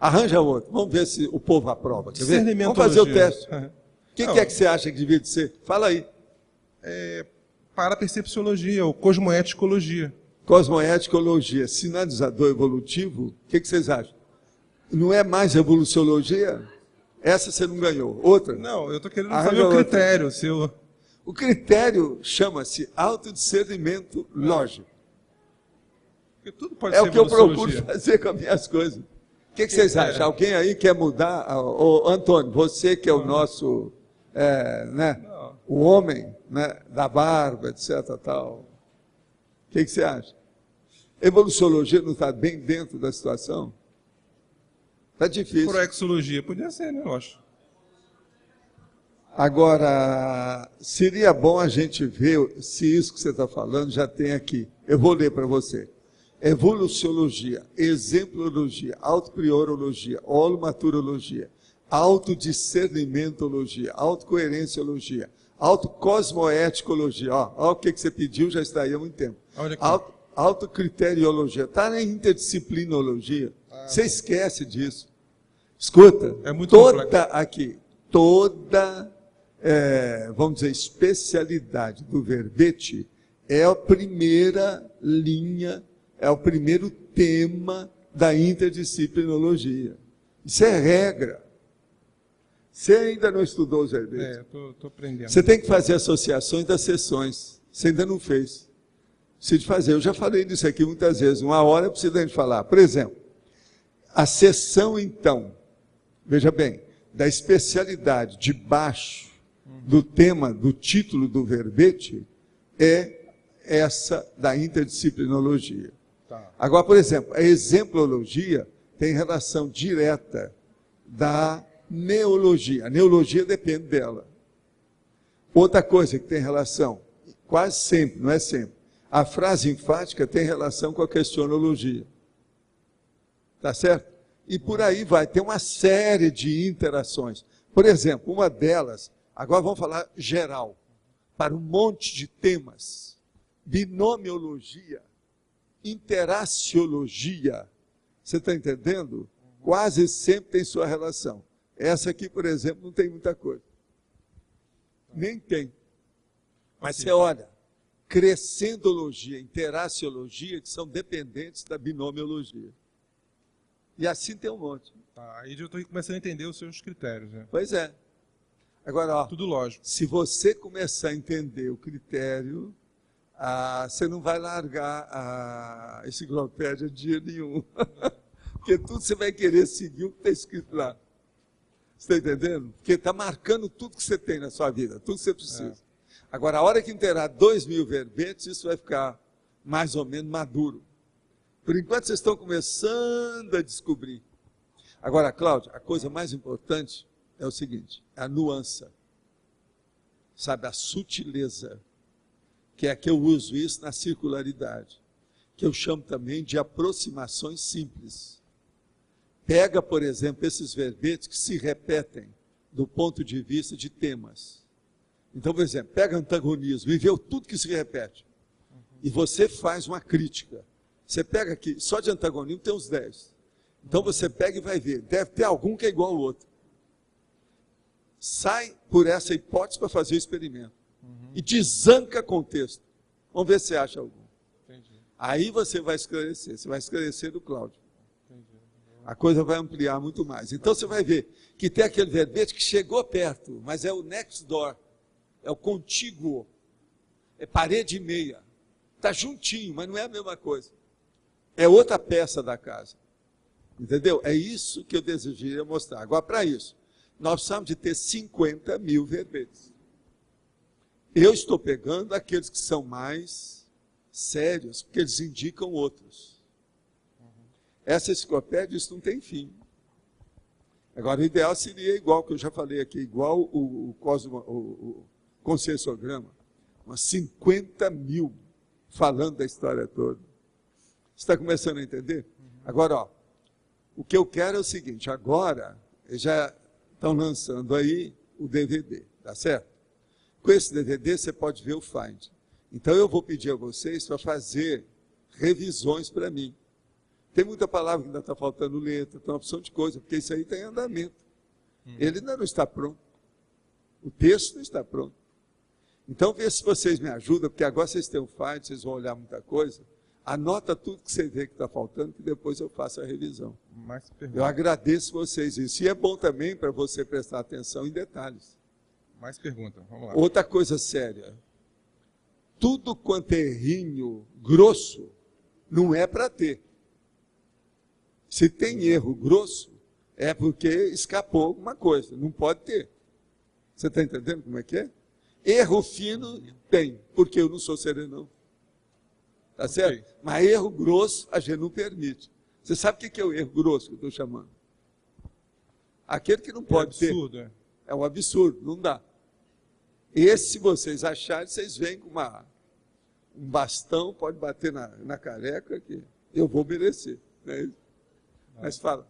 Speaker 1: Arranja outro, vamos ver se o povo aprova. Quer ver? Vamos fazer o teste. O que é que você acha que devia de ser? Fala aí.
Speaker 6: Parapercepciologia ou cosmoeticologia.
Speaker 1: Cosmoeticologia, sinalizador evolutivo, o que vocês acham? Não é mais evoluciologia? Essa você não ganhou. Outra?
Speaker 6: Não, eu estou querendo
Speaker 1: Arranja
Speaker 6: saber o
Speaker 1: outra.
Speaker 6: critério. Seu...
Speaker 1: O critério chama-se autodiscernimento lógico.
Speaker 6: Porque tudo pode
Speaker 1: É
Speaker 6: ser
Speaker 1: o que eu procuro
Speaker 6: evoluciologia.
Speaker 1: fazer com as minhas coisas. O que vocês acham? Alguém aí quer mudar? Ô, Antônio, você que é o nosso, né, o homem, né, da barba, etc. Tal. O que você acha? Evoluciologia não está bem dentro da situação? Tá difícil.
Speaker 6: Proexologia podia ser, né, eu acho.
Speaker 1: Agora, seria bom a gente ver se isso que você está falando já tem aqui. Eu vou ler para você. Evoluciologia, exemplologia, autopriorologia, holomaturologia, autodiscernimentologia, autocoerenciologia, autocosmoeticologia. Ó, o que você pediu já está aí há muito tempo.
Speaker 6: Olha aqui.
Speaker 1: Autocriteriologia. Está na interdisciplinologia. Você esquece disso. Escuta.
Speaker 6: É muito
Speaker 1: toda
Speaker 6: complexo.
Speaker 1: aqui, toda, vamos dizer, especialidade do verbete é a primeira linha, é o primeiro tema da interdisciplinologia. Isso é regra. Você ainda não estudou os verbetes.
Speaker 6: Tô aprendendo.
Speaker 1: Você tem que fazer associações das sessões. Você ainda não fez. Precisa de fazer. Eu já falei disso aqui muitas vezes. Uma hora precisa de falar. Por exemplo, a sessão, então, veja bem, da especialidade de baixo do tema, do título do verbete, é essa da interdisciplinologia.
Speaker 6: Tá.
Speaker 1: Agora, por exemplo, a exemplologia tem relação direta da neologia. A neologia depende dela. Outra coisa que tem relação, quase sempre, não é sempre, a frase enfática tem relação com a questionologia. Tá certo? E por aí vai, tem uma série de interações. Por exemplo, uma delas, agora vamos falar geral, para um monte de temas. Binomiologia, interaciologia, você está entendendo? Quase sempre tem sua relação. Essa aqui, por exemplo, não tem muita coisa. Nem tem. Mas você olha, crescendologia, interaciologia, que são dependentes da binomiologia. E assim tem um monte.
Speaker 6: Tá, aí eu estou começando a entender os seus critérios. Né?
Speaker 1: Pois é. Agora, ó,
Speaker 6: Tudo lógico.
Speaker 1: se você começar a entender o critério, você não vai largar a enciclopédia dia nenhum. Porque tudo você vai querer seguir o que está escrito lá. Você está entendendo? Porque está marcando tudo que você tem na sua vida, tudo que você precisa. Agora, a hora que inteirar 2.000 verbetes, isso vai ficar mais ou menos maduro. Por enquanto, vocês estão começando a descobrir. Agora, Cláudio, a coisa mais importante é o seguinte, a nuance. Sabe, a sutileza. Que é que eu uso isso na circularidade. Que eu chamo também de aproximações simples. Pega, por exemplo, esses verbetes que se repetem do ponto de vista de temas. Então, por exemplo, pega antagonismo e vê tudo que se repete. E você faz uma crítica. Você pega aqui, só de antagonismo tem uns 10. Então você pega e vai ver, deve ter algum que é igual ao outro. Sai por essa hipótese para fazer o experimento. E desanca contexto. Vamos ver se você acha algum.
Speaker 6: Entendi.
Speaker 1: Aí você vai esclarecer do Cláudio. A coisa vai ampliar muito mais. Então você vai ver que tem aquele verbete que chegou perto, mas é o next door, é o contíguo, é parede e meia. Está juntinho, mas não é a mesma coisa. É outra peça da casa. Entendeu? É isso que eu desejaria mostrar. Agora, para isso, nós precisamos de ter 50.000 verbetes. Eu estou pegando aqueles que são mais sérios, porque eles indicam outros. Essa enciclopédia, isso não tem fim. Agora, o ideal seria igual, que eu já falei aqui, igual o conscienciograma. Umas 50.000 falando da história toda. Você está começando a entender? Agora, ó, o que eu quero é o seguinte, agora, eles já estão lançando aí o DVD, tá certo? Com esse DVD, você pode ver o Find. Então, eu vou pedir a vocês para fazer revisões para mim. Tem muita palavra que ainda está faltando letra, tem uma opção de coisa, porque isso aí está em andamento. Ele ainda não está pronto. O texto não está pronto. Então, vê se vocês me ajudam, porque agora vocês têm o Find, vocês vão olhar muita coisa. Anota tudo que você vê que está faltando, que depois eu faço a revisão. Eu agradeço vocês isso. E é bom também para você prestar atenção em detalhes.
Speaker 6: Mais pergunta, vamos lá.
Speaker 1: Outra coisa séria. Tudo quanto é errinho grosso, não é para ter. Se tem erro grosso, é porque escapou alguma coisa. Não pode ter. Você está entendendo como é que é? Erro fino tem, porque eu não sou serenão. Tá certo? Mas erro grosso a gente não permite. Você sabe o que é o erro grosso que eu estou chamando? Aquele que não pode ter.
Speaker 6: Absurdo, é.
Speaker 1: É um absurdo, não dá. Esse, se vocês acharem, vocês vêm com um bastão, pode bater na careca, que eu vou merecer. Né? Mas fala.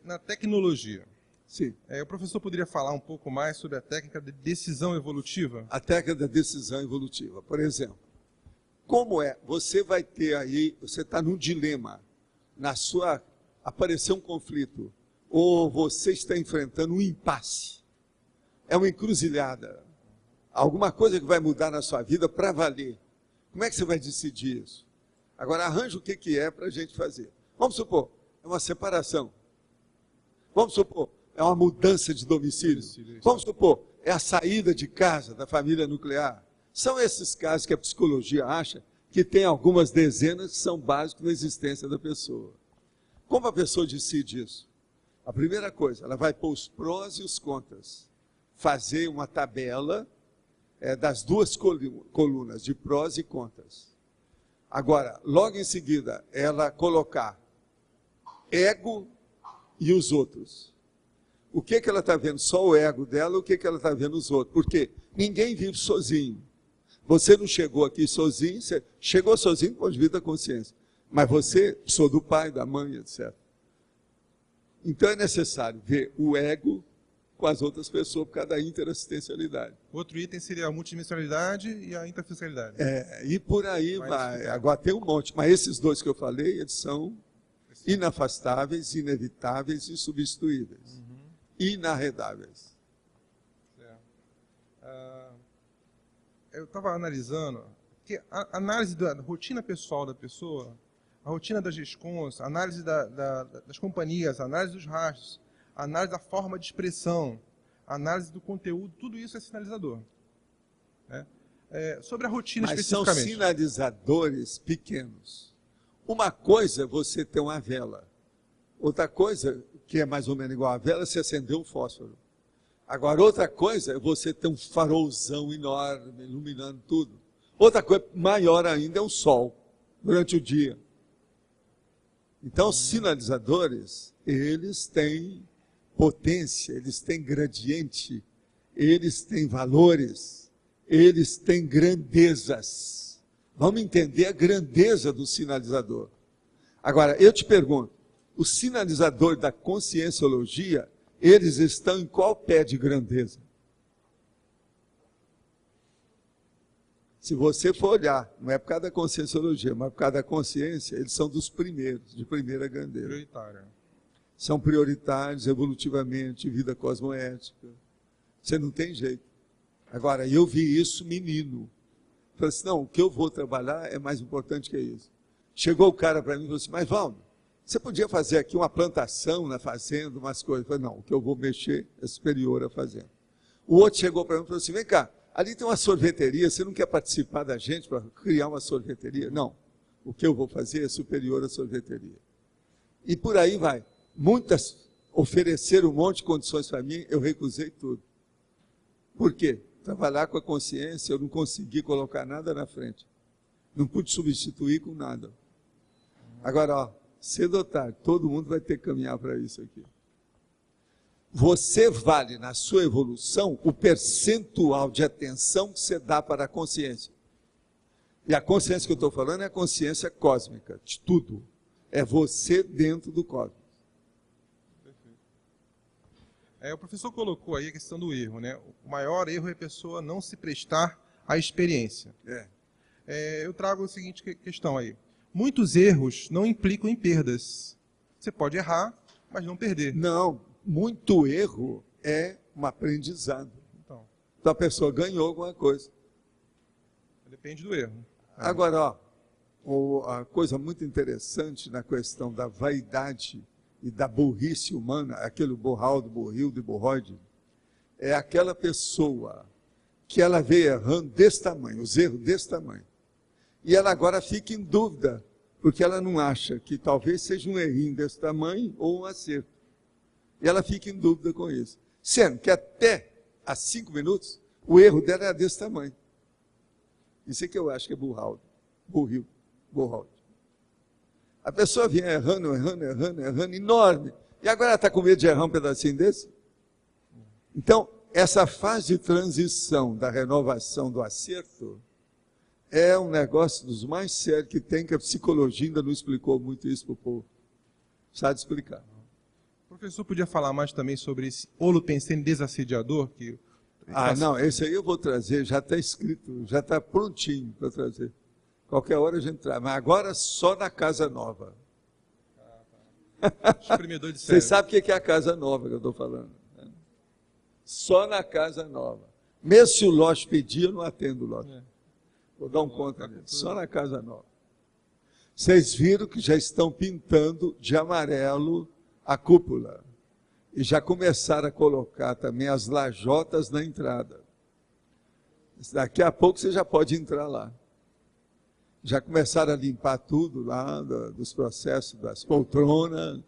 Speaker 6: Na tecnologia,
Speaker 1: Sim.
Speaker 6: O professor poderia falar um pouco mais sobre a técnica de decisão evolutiva?
Speaker 1: A técnica da decisão evolutiva. Por exemplo, como é? Você vai ter aí, você está num dilema, apareceu um conflito, ou você está enfrentando um impasse. É uma encruzilhada. Alguma coisa que vai mudar na sua vida para valer. Como é que você vai decidir isso? Agora, arranja o que é para a gente fazer. Vamos supor, é uma separação. Vamos supor, é uma mudança de domicílio. Vamos supor, é a saída de casa da família nuclear. São esses casos que a psicologia acha que tem algumas dezenas que são básicos na existência da pessoa. Como a pessoa decide isso? A primeira coisa, ela vai pôr os prós e os contras. Fazer uma tabela das duas colunas, de prós e contras. Agora, logo em seguida, ela colocar ego e os outros. O que ela está vendo? Só o ego dela, o que ela está vendo os outros? Porque ninguém vive sozinho. Você não chegou aqui sozinho, você chegou sozinho do ponto de vista da consciência. Mas você precisou do pai, da mãe, etc. Então é necessário ver o ego com as outras pessoas por causa da interassistencialidade.
Speaker 6: Outro item seria a multidimensionalidade e a interfiscalidade.
Speaker 1: E por aí vai. Agora tem um monte, mas esses dois que eu falei, eles são inafastáveis, inevitáveis e substituíveis. Inarredáveis.
Speaker 6: Eu estava analisando que a análise da rotina pessoal da pessoa, a rotina das GESCONs, a análise das companhias, a análise dos rastros, a análise da forma de expressão, a análise do conteúdo, tudo isso é sinalizador. Né? Sobre a rotina
Speaker 1: Mas
Speaker 6: especificamente.
Speaker 1: são sinalizadores pequenos. Uma coisa é você ter uma vela. Outra coisa, que é mais ou menos igual a vela, é você acender um fósforo. Agora, outra coisa é você ter um farolzão enorme, iluminando tudo. Outra coisa maior ainda é o sol, durante o dia. Então, os sinalizadores, eles têm potência, eles têm gradiente, eles têm valores, eles têm grandezas. Vamos entender a grandeza do sinalizador. Agora, eu te pergunto, os sinalizadores da conscienciologia, eles estão em qual pé de grandeza? Se você for olhar, não é por causa da conscienciologia, mas por causa da consciência, eles são dos primeiros, de primeira grandeza.
Speaker 6: Prioritária.
Speaker 1: São prioritários evolutivamente, vida cosmoética. Você não tem jeito. Agora, eu vi isso menino. Falei assim, não, o que eu vou trabalhar é mais importante que isso. Chegou o cara para mim e falou assim, mas Valdo, você podia fazer aqui uma plantação na fazenda, umas coisas. Eu falei, não, o que eu vou mexer é superior à fazenda. O outro chegou para mim e falou assim, vem cá, ali tem uma sorveteria, você não quer participar da gente para criar uma sorveteria? Não, o que eu vou fazer é superior à sorveteria. E por aí vai. Muitas ofereceram um monte de condições para mim, eu recusei tudo. Por quê? Trabalhar com a consciência, eu não consegui colocar nada na frente. Não pude substituir com nada. Agora, ó, cedo ou tarde, todo mundo vai ter que caminhar para isso aqui. Você vale na sua evolução o percentual de atenção que você dá para a consciência. E a consciência que eu estou falando é a consciência cósmica, de tudo. É você dentro do cosmos.
Speaker 6: O professor colocou aí a questão do erro, né? O maior erro é a pessoa não se prestar à experiência. Eu trago a seguinte questão aí. Muitos erros não implicam em perdas. Você pode errar, mas não perder.
Speaker 1: Não, muito erro é um aprendizado. Então a pessoa ganhou alguma coisa.
Speaker 6: Depende do erro.
Speaker 1: Agora, ó, a coisa muito interessante na questão da vaidade e da burrice humana, aquele Borraldo, Borrildo e Borroide, é aquela pessoa que ela vê errando desse tamanho, os erros desse tamanho. E ela agora fica em dúvida, porque ela não acha que talvez seja um errinho desse tamanho ou um acerto. E ela fica em dúvida com isso. Sendo que até há 5 minutos, o erro dela era desse tamanho. Isso é que eu acho que é Borraldo, Borrildo. A pessoa vinha errando, enorme. E agora ela está com medo de errar um pedacinho desse? Então, essa fase de transição da renovação do acerto é um negócio dos mais sérios que tem, que a psicologia ainda não explicou muito isso para o povo. Precisa de explicar.
Speaker 6: O professor podia falar mais também sobre esse holopensene desassediador?
Speaker 1: Não, esse aí eu vou trazer, já está escrito, já está prontinho para trazer. Qualquer hora a gente traz, mas agora só na Casa Nova.
Speaker 6: Espremedor de
Speaker 1: Vocês
Speaker 6: cérebro.
Speaker 1: sabem o que é a Casa Nova que eu estou falando? Né? Só na Casa Nova. Mesmo se o lote pedir, eu não atendo o lote. Vou dar um conta dele. Só na Casa Nova. Vocês viram que já estão pintando de amarelo a cúpula. E já começaram a colocar também as lajotas na entrada. Daqui a pouco você já pode entrar lá. Já começaram a limpar tudo lá, dos processos, das poltronas.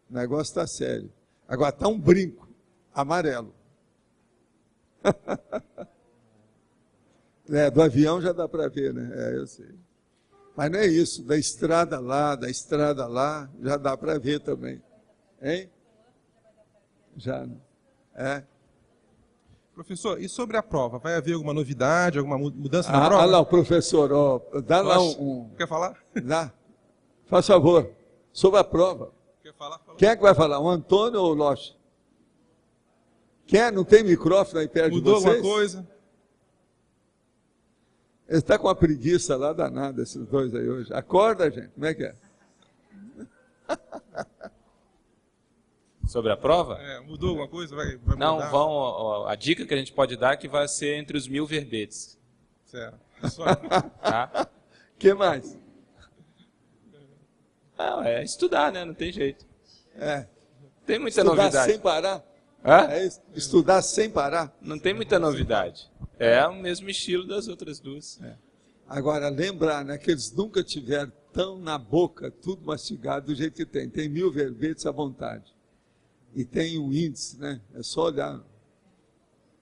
Speaker 1: O negócio está sério. Agora está um brinco amarelo. Do avião já dá para ver, né? Eu sei. Mas não é isso, da estrada lá, já dá para ver também. Hein? Já, né? É.
Speaker 6: Professor, e sobre a prova? Vai haver alguma novidade, alguma mudança na prova?
Speaker 1: Lá, o professor, dá lá
Speaker 6: Quer falar?
Speaker 1: Dá. Faz favor, sobre a prova.
Speaker 6: Quer falar? Fala.
Speaker 1: Quem é que vai falar? O Antônio ou o Loche? Quem é? Não tem microfone aí perto
Speaker 6: Mudou
Speaker 1: de vocês?
Speaker 6: alguma coisa?
Speaker 1: Ele está com uma preguiça lá danada, esses dois aí hoje. Acorda, gente. Como é que é?
Speaker 7: Sobre a prova?
Speaker 6: Mudou alguma coisa? Vai
Speaker 7: Não,
Speaker 6: mudar?
Speaker 7: a dica que a gente pode dar é que vai ser entre os 1000 verbetes.
Speaker 6: Certo.
Speaker 7: Tá?
Speaker 1: Que mais?
Speaker 7: Não, é estudar, né? Não tem jeito. Tem muita
Speaker 1: Estudar
Speaker 7: novidade.
Speaker 1: sem parar?
Speaker 7: Hã?
Speaker 1: É isso? Estudar sem parar?
Speaker 7: Não tem muita novidade. É o mesmo estilo das outras duas.
Speaker 1: Agora, lembrar, né, que eles nunca tiveram tão na boca, tudo mastigado do jeito que tem. Tem 1000 verbetes à vontade. E tem um índice, né? É só olhar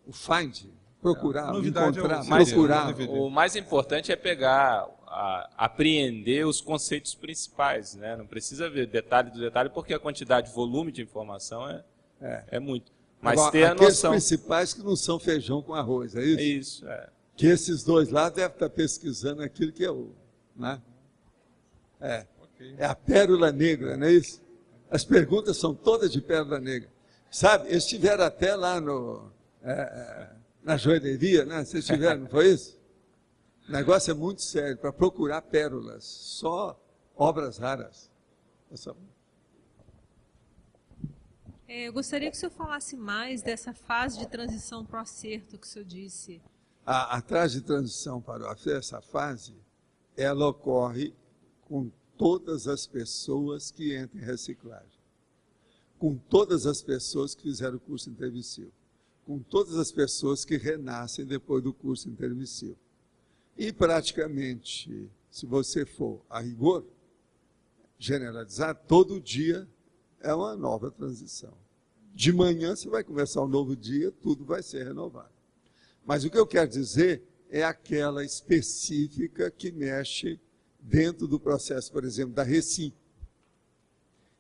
Speaker 1: o find, procurar, encontrar, procurar.
Speaker 7: O mais importante é pegar, apreender os conceitos principais, né? Não precisa ver detalhe do detalhe, porque a quantidade, volume de informação é muito. Mas
Speaker 1: Agora,
Speaker 7: ter a
Speaker 1: aqueles
Speaker 7: noção.
Speaker 1: principais que não são feijão com arroz, é isso?
Speaker 7: É isso, é.
Speaker 1: Que esses dois lá devem estar pesquisando aquilo que é o... Né? É a pérola negra, não é isso? As perguntas são todas de pérola negra. Sabe, eles estiveram até lá na joalheria, né? Vocês estiveram, não foi isso? O negócio é muito sério, para procurar pérolas, só obras raras.
Speaker 8: Eu gostaria que o senhor falasse mais dessa fase de transição para o acerto que o senhor disse.
Speaker 1: A fase de transição para essa fase, ela ocorre com todas as pessoas que entram em reciclagem, com todas as pessoas que fizeram o curso intermissivo, com todas as pessoas que renascem depois do curso intermissivo. E praticamente, se você for a rigor, generalizar, todo dia é uma nova transição. De manhã você vai começar um novo dia, tudo vai ser renovado. Mas o que eu quero dizer é aquela específica que mexe dentro do processo, por exemplo, da RECIM,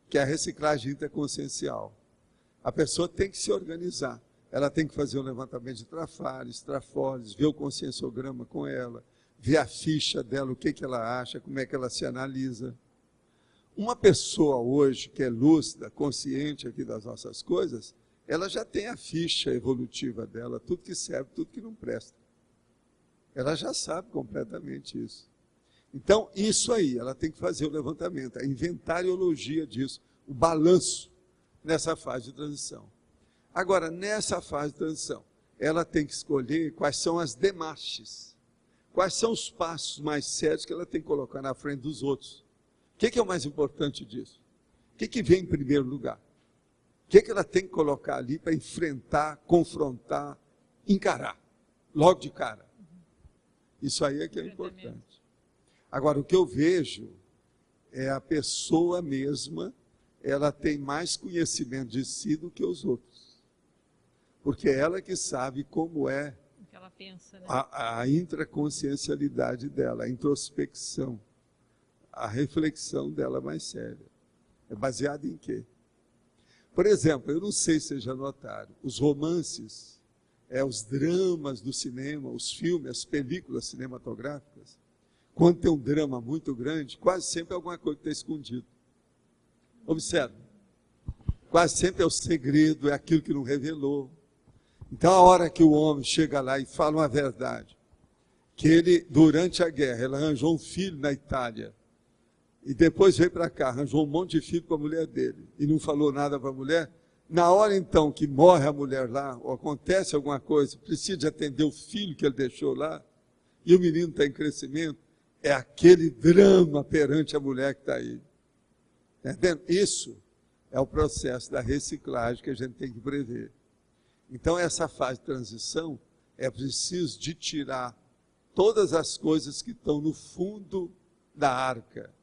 Speaker 1: que é a reciclagem interconsciencial. A pessoa tem que se organizar. Ela tem que fazer um levantamento de trafores, ver o conscienciograma com ela, ver a ficha dela, o que ela acha, como é que ela se analisa. Uma pessoa hoje que é lúcida, consciente aqui das nossas coisas, ela já tem a ficha evolutiva dela, tudo que serve, tudo que não presta. Ela já sabe completamente isso. Então, isso aí, ela tem que fazer o levantamento, a inventariologia disso, o balanço nessa fase de transição. Agora, nessa fase de transição, ela tem que escolher quais são as demarches, quais são os passos mais sérios que ela tem que colocar na frente dos outros. O que é o mais importante disso? O que vem em primeiro lugar? O que ela tem que colocar ali para enfrentar, confrontar, encarar, logo de cara? Isso aí é que é importante. Agora, o que eu vejo é a pessoa mesma, ela tem mais conhecimento de si do que os outros. Porque é ela que sabe como é
Speaker 8: O que ela pensa, né?
Speaker 1: a intraconsciencialidade dela, a introspecção, a reflexão dela mais séria. É baseada em quê? Por exemplo, eu não sei se vocês já notaram, os romances, os dramas do cinema, os filmes, as películas cinematográficas, quando tem um drama muito grande, quase sempre é alguma coisa que está escondido. Observe. Quase sempre é o segredo, é aquilo que não revelou. Então, a hora que o homem chega lá e fala uma verdade, que ele, durante a guerra, ele arranjou um filho na Itália, e depois veio para cá, arranjou um monte de filho com a mulher dele, e não falou nada para a mulher, na hora então que morre a mulher lá, ou acontece alguma coisa, precisa de atender o filho que ele deixou lá, e o menino está em crescimento, é aquele drama perante a mulher que está aí. Entendendo? Isso é o processo da reciclagem que a gente tem que prever. Então, essa fase de transição, é preciso de tirar todas as coisas que estão no fundo da arca.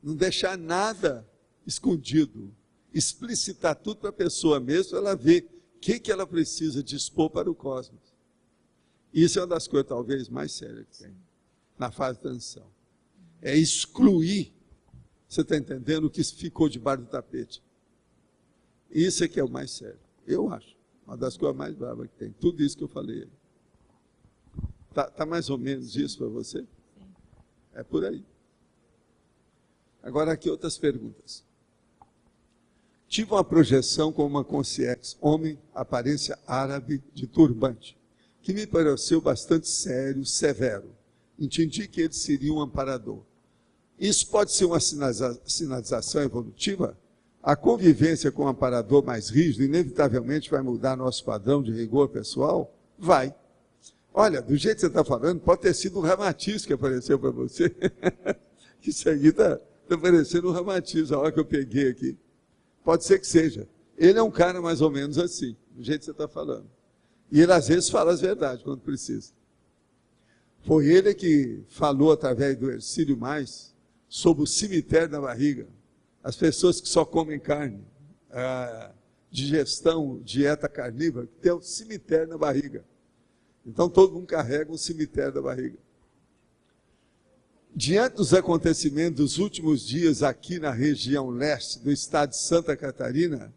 Speaker 1: Não deixar nada escondido. Explicitar tudo para a pessoa mesmo, ela ver o que ela precisa dispor para o cosmos. Isso é uma das coisas talvez mais sérias que tem na fase de transição. É excluir, você está entendendo, o que ficou debaixo do tapete. Isso é que é o mais sério, eu acho. Uma das coisas mais bravas que tem. Tudo isso que eu falei. Tá mais ou menos isso para você? Sim. É por aí. Agora aqui outras perguntas. Tive uma projeção com uma consciência, homem, aparência árabe, de turbante, que me pareceu bastante sério, severo. Entendi que ele seria um amparador. Isso pode ser uma sinalização evolutiva? A convivência com um amparador mais rígido inevitavelmente vai mudar nosso padrão de rigor pessoal? Vai. Olha, do jeito que você está falando, pode ter sido um Ramatiz que apareceu para você. Isso aqui está parecendo um Ramatiz, a hora que eu peguei aqui. Pode ser que seja. Ele é um cara mais ou menos assim, do jeito que você está falando. E ele às vezes fala as verdades quando precisa. Foi ele que falou através do Hercílio Mais sobre o cemitério na barriga. As pessoas que só comem carne, digestão, dieta carnívora, que tem um cemitério na barriga. Então todo mundo carrega um cemitério na barriga. Diante dos acontecimentos dos últimos dias aqui na região leste do estado de Santa Catarina,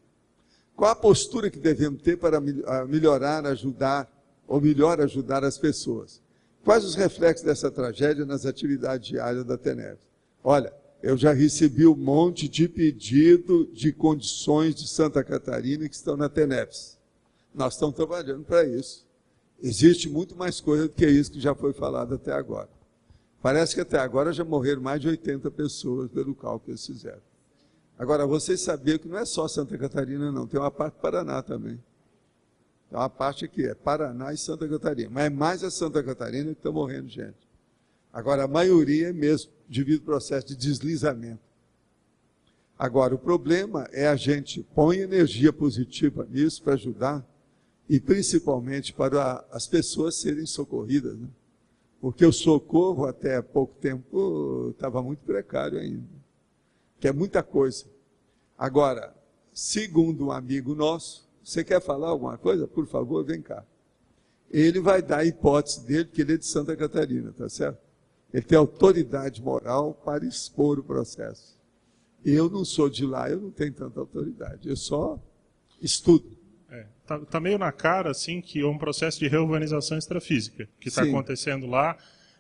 Speaker 1: qual a postura que devemos ter para melhorar, ajudar, ou melhor ajudar as pessoas? Quais os reflexos dessa tragédia nas atividades diárias da TENEPS? Olha, eu já recebi um monte de pedido de condições de Santa Catarina que estão na TENEPS. Nós estamos trabalhando para isso. Existe muito mais coisa do que isso que já foi falado até agora. Parece que até agora já morreram mais de 80 pessoas pelo cálculo que eles fizeram. Agora, vocês sabiam que não é só Santa Catarina, não. Tem uma parte do Paraná também. Tem uma parte aqui, é Paraná e Santa Catarina. Mas é mais a Santa Catarina que está morrendo gente. Agora, a maioria é mesmo devido ao processo de deslizamento. Agora, o problema é a gente põe energia positiva nisso para ajudar e principalmente para as pessoas serem socorridas, né? Porque o socorro até pouco tempo estava muito precário ainda, que é muita coisa. Agora, segundo um amigo nosso, você quer falar alguma coisa? Por favor, vem cá. Ele vai dar a hipótese dele, que ele é de Santa Catarina, tá certo? Ele tem autoridade moral para expor o processo. Eu não sou de lá, eu não tenho tanta autoridade, eu só estudo.
Speaker 9: Tá meio na cara assim que é um processo de reurbanização extrafísica que está acontecendo lá,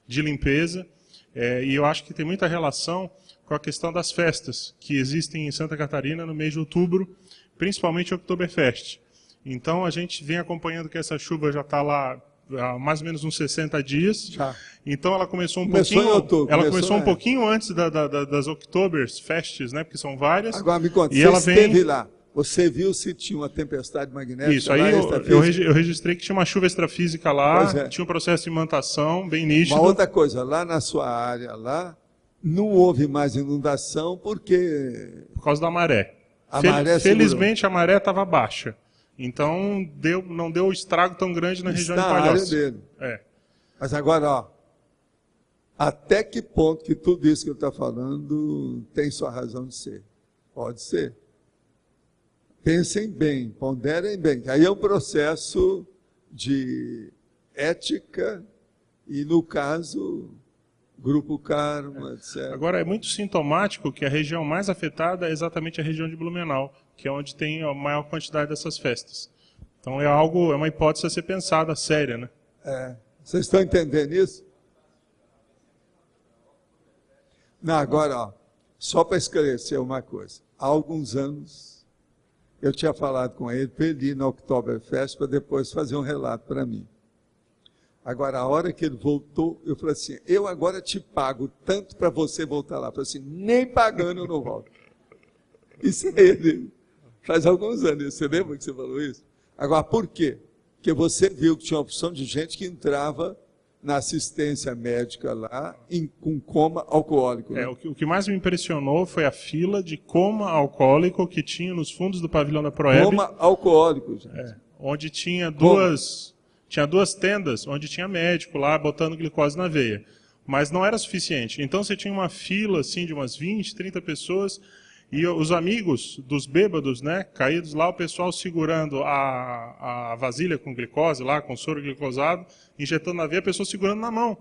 Speaker 9: de limpeza, e eu acho que tem muita relação com a questão das festas que existem em Santa Catarina no mês de outubro, principalmente o Oktoberfest. Então a gente vem acompanhando que essa chuva já está lá há mais ou menos uns 60 dias. Já. Então ela começou um pouquinho antes das Oktoberfests, né, porque são várias.
Speaker 1: Agora me conta,
Speaker 9: e ela
Speaker 1: esteve lá. Você viu se tinha uma tempestade magnética?
Speaker 9: Isso, aí eu registrei que tinha uma chuva extrafísica lá, tinha um processo de imantação bem nítido.
Speaker 1: Uma outra coisa, lá na sua área, lá, não houve mais inundação, porque...
Speaker 9: Por causa da maré. Felizmente a maré estava baixa, então não deu estrago tão grande na região de Palhoça.
Speaker 1: Área dele. Mas agora, ó, até que ponto que tudo isso que ele está falando tem sua razão de ser? Pode ser. Pensem bem, ponderem bem. Aí é um processo de ética e, no caso, Grupo Karma, etc.
Speaker 9: Agora, é muito sintomático que a região mais afetada é exatamente a região de Blumenau, que é onde tem a maior quantidade dessas festas. Então, é uma hipótese a ser pensada, séria, né?
Speaker 1: Vocês estão entendendo isso? Não, agora, ó, só para esclarecer uma coisa. Há alguns anos, eu tinha falado com ele para ele ir na Oktoberfest para depois fazer um relato para mim. Agora, a hora que ele voltou, eu falei assim, eu agora te pago tanto para você voltar lá. Eu falei assim, nem pagando eu não volto. Isso é ele. Faz alguns anos, você lembra que você falou isso? Agora, por quê? Porque você viu que tinha uma opção de gente que entrava na assistência médica lá com coma alcoólico. Né?
Speaker 9: O que mais me impressionou foi a fila de coma alcoólico que tinha nos fundos do pavilhão da Proeb.
Speaker 1: Coma alcoólico, gente.
Speaker 9: Onde tinha duas tendas, onde tinha médico lá botando glicose na veia. Mas não era suficiente. Então você tinha uma fila assim, de umas 20, 30 pessoas, e os amigos dos bêbados, né, caídos lá, o pessoal segurando a vasilha com glicose lá, com soro glicosado, injetando na veia, a pessoa segurando na mão.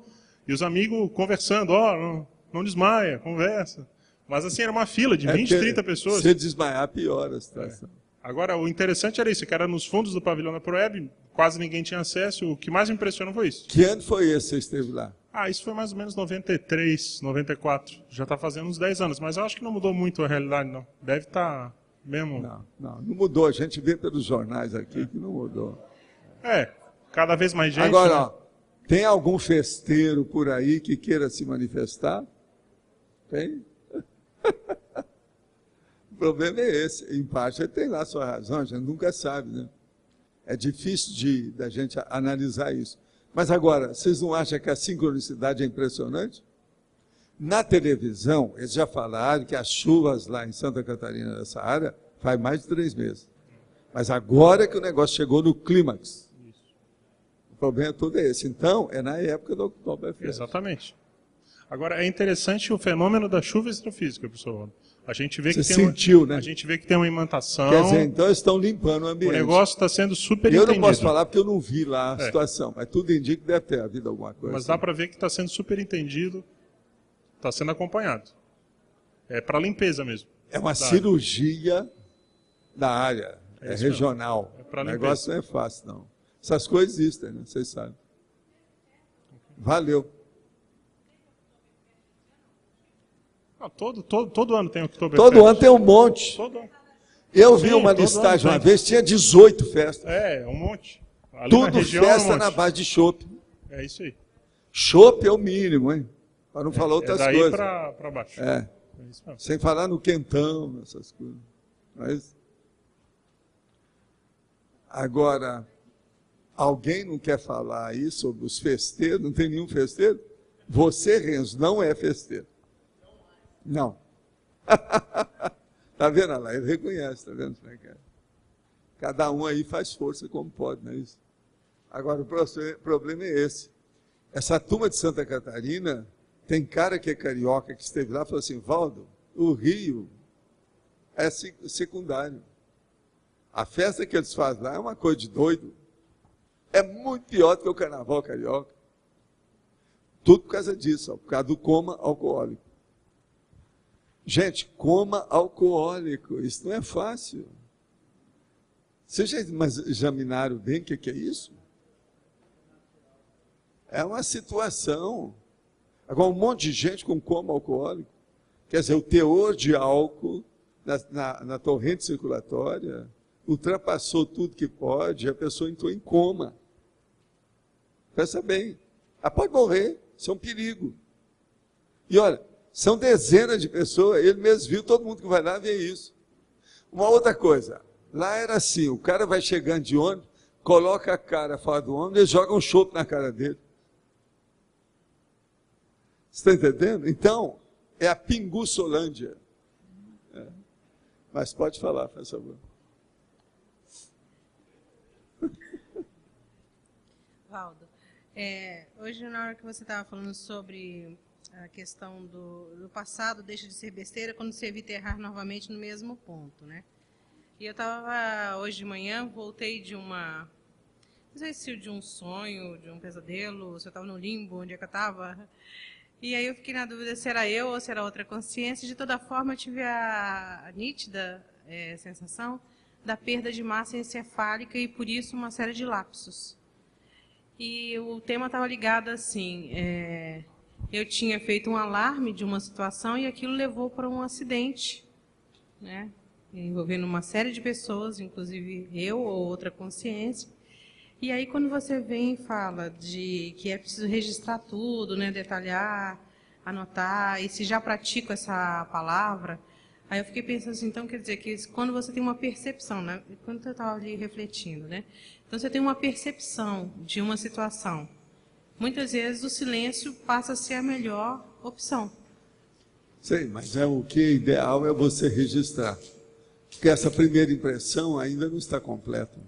Speaker 9: E os amigos conversando, não desmaia, conversa. Mas assim, era uma fila de 20, 30 pessoas.
Speaker 1: Se desmaiar, piora a situação.
Speaker 9: Agora, o interessante era isso, que era nos fundos do pavilhão da Proeb, quase ninguém tinha acesso. O que mais me impressionou foi isso.
Speaker 1: Que ano foi esse que você esteve lá?
Speaker 9: Isso foi mais ou menos 93, 94. Já está fazendo uns 10 anos, mas eu acho que não mudou muito a realidade, não. Deve estar mesmo...
Speaker 1: Não mudou. A gente vê pelos jornais aqui que não mudou.
Speaker 9: Cada vez mais gente...
Speaker 1: Agora,
Speaker 9: né?
Speaker 1: ó, tem algum festeiro por aí que queira se manifestar? Tem? O problema é esse. Em parte, ele tem lá a sua razão, a gente nunca sabe, né? É difícil da gente analisar isso. Mas agora, vocês não acham que a sincronicidade é impressionante? Na televisão, eles já falaram que as chuvas lá em Santa Catarina, nessa área, faz mais de 3 meses. Mas agora que o negócio chegou no clímax. O problema todo é esse. Então, é na época do Oktoberfest.
Speaker 9: Exatamente. Agora, é interessante o fenômeno da chuva extrafísica, professor Waldo. A gente vê
Speaker 1: Você
Speaker 9: que tem
Speaker 1: sentiu, né?
Speaker 9: A gente vê que tem uma imantação.
Speaker 1: Quer dizer, então eles estão limpando o ambiente.
Speaker 9: O negócio está sendo super
Speaker 1: Eu
Speaker 9: entendido.
Speaker 1: não posso falar porque eu não vi lá a situação, mas tudo indica que deve ter havido alguma coisa.
Speaker 9: Mas dá para ver que está sendo super entendido, está sendo acompanhado. É para limpeza mesmo.
Speaker 1: É uma cirurgia da área, é regional.
Speaker 9: É
Speaker 1: o negócio não é fácil, não. Essas coisas existem, né? Vocês sabem. Valeu.
Speaker 9: Todo ano tem Oktoberfest.
Speaker 1: Todo ano tem um monte.
Speaker 9: Todo ano.
Speaker 1: Eu vi uma listagem uma vez, tinha 18 festas.
Speaker 9: Um monte. Ali
Speaker 1: Tudo
Speaker 9: na região,
Speaker 1: festa na base de chopp.
Speaker 9: É isso aí.
Speaker 1: Chopp é o mínimo, hein? Para não falar outras
Speaker 9: daí
Speaker 1: coisas.
Speaker 9: Para baixo.
Speaker 1: Isso mesmo. Sem falar no quentão, essas coisas. Mas... Agora, alguém não quer falar aí sobre os festeiros? Não tem nenhum festeiro? Você, Renzo, não é festeiro. Não. Tá vendo lá? Ele reconhece, tá vendo? Cada um aí faz força como pode, não é isso? Agora, o problema é esse. Essa turma de Santa Catarina, tem cara que é carioca, que esteve lá e falou assim, Valdo, o Rio é secundário. A festa que eles fazem lá é uma coisa de doido. É muito pior do que o carnaval carioca. Tudo por causa disso, por causa do coma alcoólico. Gente, coma alcoólico, isso não é fácil. Vocês já examinaram bem o que é isso? É uma situação. Agora, um monte de gente com coma alcoólico. Quer dizer, o teor de álcool na torrente circulatória ultrapassou tudo que pode, a pessoa entrou em coma. Pensa bem. Ela pode morrer, isso é um perigo. E olha, são dezenas de pessoas, ele mesmo viu, todo mundo que vai lá vê isso. Uma outra coisa, lá era assim, o cara vai chegando de ônibus, coloca a cara fora do ônibus e joga um chope na cara dele. Você está entendendo? Então, é a Pinguçolândia. Mas pode falar, por favor.
Speaker 10: Valdo, hoje na hora que você estava falando sobre a questão do passado deixa de ser besteira quando você evita errar novamente no mesmo ponto, né? E eu estava, hoje de manhã, voltei de não sei se de um sonho, de um pesadelo, se eu estava no limbo, onde é que eu estava, E aí eu fiquei na dúvida se era eu ou se era outra consciência. De toda forma, eu tive a nítida sensação da perda de massa encefálica e, por isso, uma série de lapsos. E o tema estava ligado assim, eu tinha feito um alarme de uma situação e aquilo levou para um acidente, né, envolvendo uma série de pessoas, inclusive eu ou outra consciência. E aí, quando você vem e fala de que é preciso registrar tudo, né, detalhar, anotar, e se já pratico essa palavra, aí eu fiquei pensando assim, então quer dizer que quando você tem uma percepção, né, quando eu estava ali refletindo, né, então você tem uma percepção de uma situação, muitas vezes o silêncio passa a ser a melhor opção.
Speaker 1: Sim, mas o que é ideal é você registrar, porque essa primeira impressão ainda não está completa.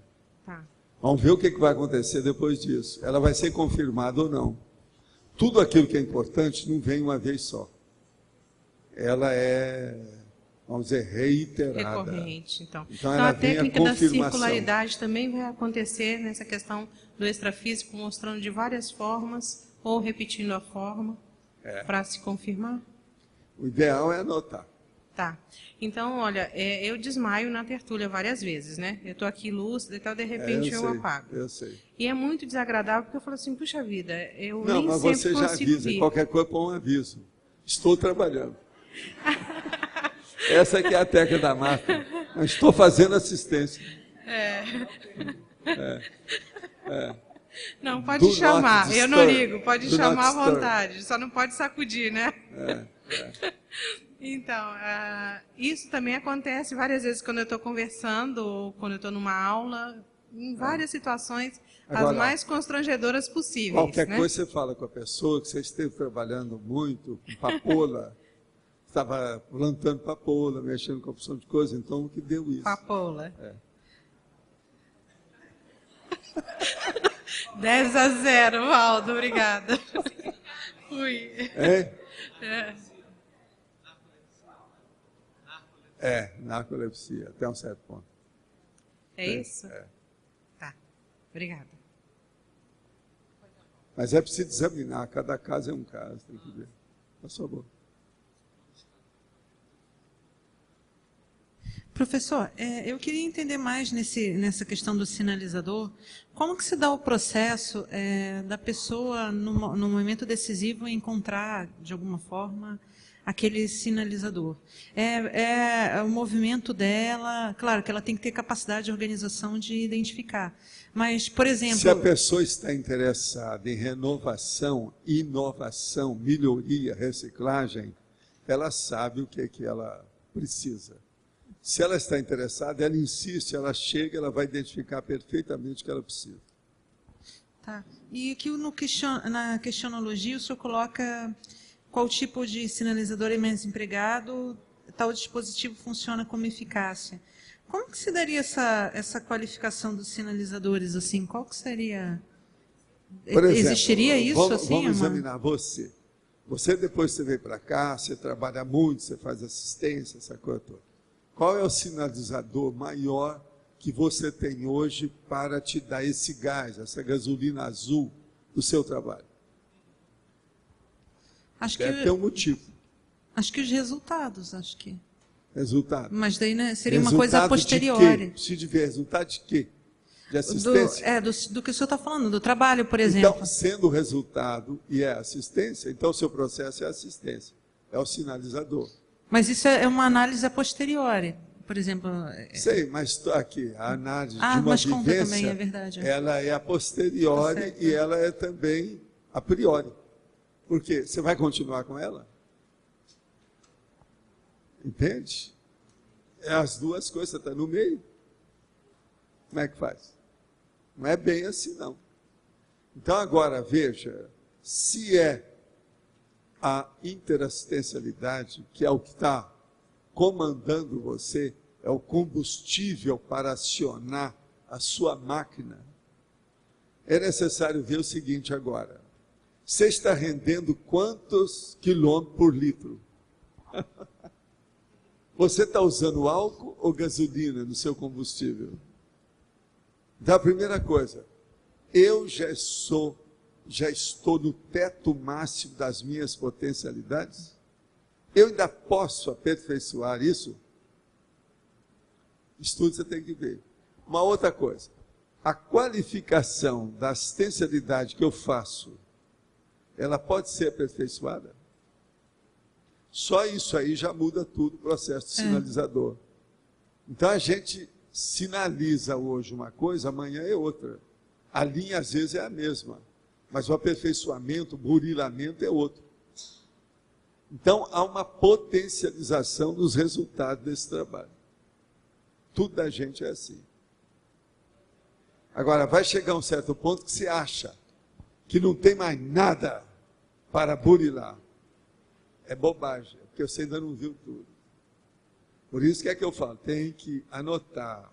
Speaker 10: Tá.
Speaker 1: Vamos ver o que vai acontecer depois disso. Ela vai ser confirmada ou não. Tudo aquilo que é importante não vem uma vez só. Ela é, vamos dizer, reiterada.
Speaker 10: Recorrente, então.
Speaker 1: Então
Speaker 10: a
Speaker 1: vem
Speaker 10: técnica
Speaker 1: a
Speaker 10: da
Speaker 1: confirmação.
Speaker 10: circularidade também vai acontecer nessa questão do extrafísico, mostrando de várias formas, ou repetindo a forma, para se confirmar?
Speaker 1: O ideal é anotar.
Speaker 10: Tá. Então, olha, eu desmaio na tertúlia várias vezes, né? Eu estou aqui lúcida e tal, de repente eu apago.
Speaker 1: Eu sei.
Speaker 10: E é muito desagradável, porque eu falo assim, puxa vida, eu
Speaker 1: não,
Speaker 10: nem
Speaker 1: mas
Speaker 10: sempre
Speaker 1: você já
Speaker 10: consigo
Speaker 1: avisa,
Speaker 10: vir.
Speaker 1: qualquer coisa põe um aviso. Estou trabalhando. Essa aqui é a técnica da máquina. Estou fazendo assistência.
Speaker 10: Não, pode chamar, eu não ligo, pode
Speaker 1: Do
Speaker 10: chamar à
Speaker 1: not disturb.
Speaker 10: vontade, só não pode sacudir, né? Então, isso também acontece várias vezes quando eu estou conversando, ou quando eu estou numa aula, em várias situações,
Speaker 1: Agora,
Speaker 10: as mais constrangedoras possíveis.
Speaker 1: Qualquer
Speaker 10: né?
Speaker 1: coisa você fala com a pessoa que você esteve trabalhando muito, com papoula, estava plantando papoula, mexendo com a opção de coisa, então o que deu isso?
Speaker 10: Papoula. 10-0, Valdo, obrigada. Fui.
Speaker 1: Narcolepsia, até um certo ponto.
Speaker 10: É isso? Tá, obrigada.
Speaker 1: Mas é preciso examinar, cada caso é um caso, tem que ver. Por favor.
Speaker 4: Professor, eu queria entender mais nessa questão do sinalizador. Como que se dá o processo da pessoa, no momento decisivo, encontrar, de alguma forma, aquele sinalizador? O movimento dela, claro que ela tem que ter capacidade de organização de identificar. Mas, por exemplo...
Speaker 1: Se a pessoa está interessada em renovação, inovação, melhoria, reciclagem, ela sabe o que é que ela precisa. Se ela está interessada, ela insiste, ela chega, ela vai identificar perfeitamente o que ela precisa.
Speaker 4: Tá. E aqui na questionologia o senhor coloca qual tipo de sinalizador é mais empregado, tal dispositivo funciona como eficácia. Como que se daria essa qualificação dos sinalizadores? Assim? Qual que seria...
Speaker 1: Por exemplo,
Speaker 4: existiria isso?
Speaker 1: Vamos examinar você. Você, depois que você veio para cá, você trabalha muito, você faz assistência, essa coisa toda. Qual é o sinalizador maior que você tem hoje para te dar esse gás, essa gasolina azul do seu trabalho? Deve ter um motivo.
Speaker 4: Acho que os resultados,
Speaker 1: Resultado.
Speaker 4: Mas daí, né, seria
Speaker 1: resultado
Speaker 4: uma coisa posteriori.
Speaker 1: Preciso de ver resultado de quê? De assistência?
Speaker 4: Do que o senhor está falando, do trabalho, por exemplo.
Speaker 1: Então, sendo o resultado e é assistência, então o seu processo é assistência. É o sinalizador.
Speaker 4: Mas isso é uma análise a posteriori, por exemplo.
Speaker 1: Sei, mas aqui, a análise de uma vivência,
Speaker 4: também, é verdade.
Speaker 1: ela é a posteriori e ela é também a priori. Por quê? Você vai continuar com ela? Entende? As duas coisas, estão no meio. Como é que faz? Não é bem assim, não. Então, agora, veja, se é a interassistencialidade, que é o que está comandando você, é o combustível para acionar a sua máquina, é necessário ver o seguinte agora. Você está rendendo quantos quilômetros por litro? Você está usando álcool ou gasolina no seu combustível? Então, a primeira coisa, eu já sou já estou no teto máximo das minhas potencialidades? Eu ainda posso aperfeiçoar isso? Estudo você tem que ver. Uma outra coisa, a qualificação da assistencialidade que eu faço, ela pode ser aperfeiçoada? Só isso aí já muda tudo o processo de sinalizador. Então a gente sinaliza hoje uma coisa, amanhã é outra. A linha às vezes é a mesma, mas o aperfeiçoamento, o burilamento é outro. Então há uma potencialização dos resultados desse trabalho. Tudo da gente é assim. Agora, vai chegar um certo ponto que você acha que não tem mais nada para burilar. É bobagem, porque você ainda não viu tudo. Por isso que é que eu falo, tem que anotar,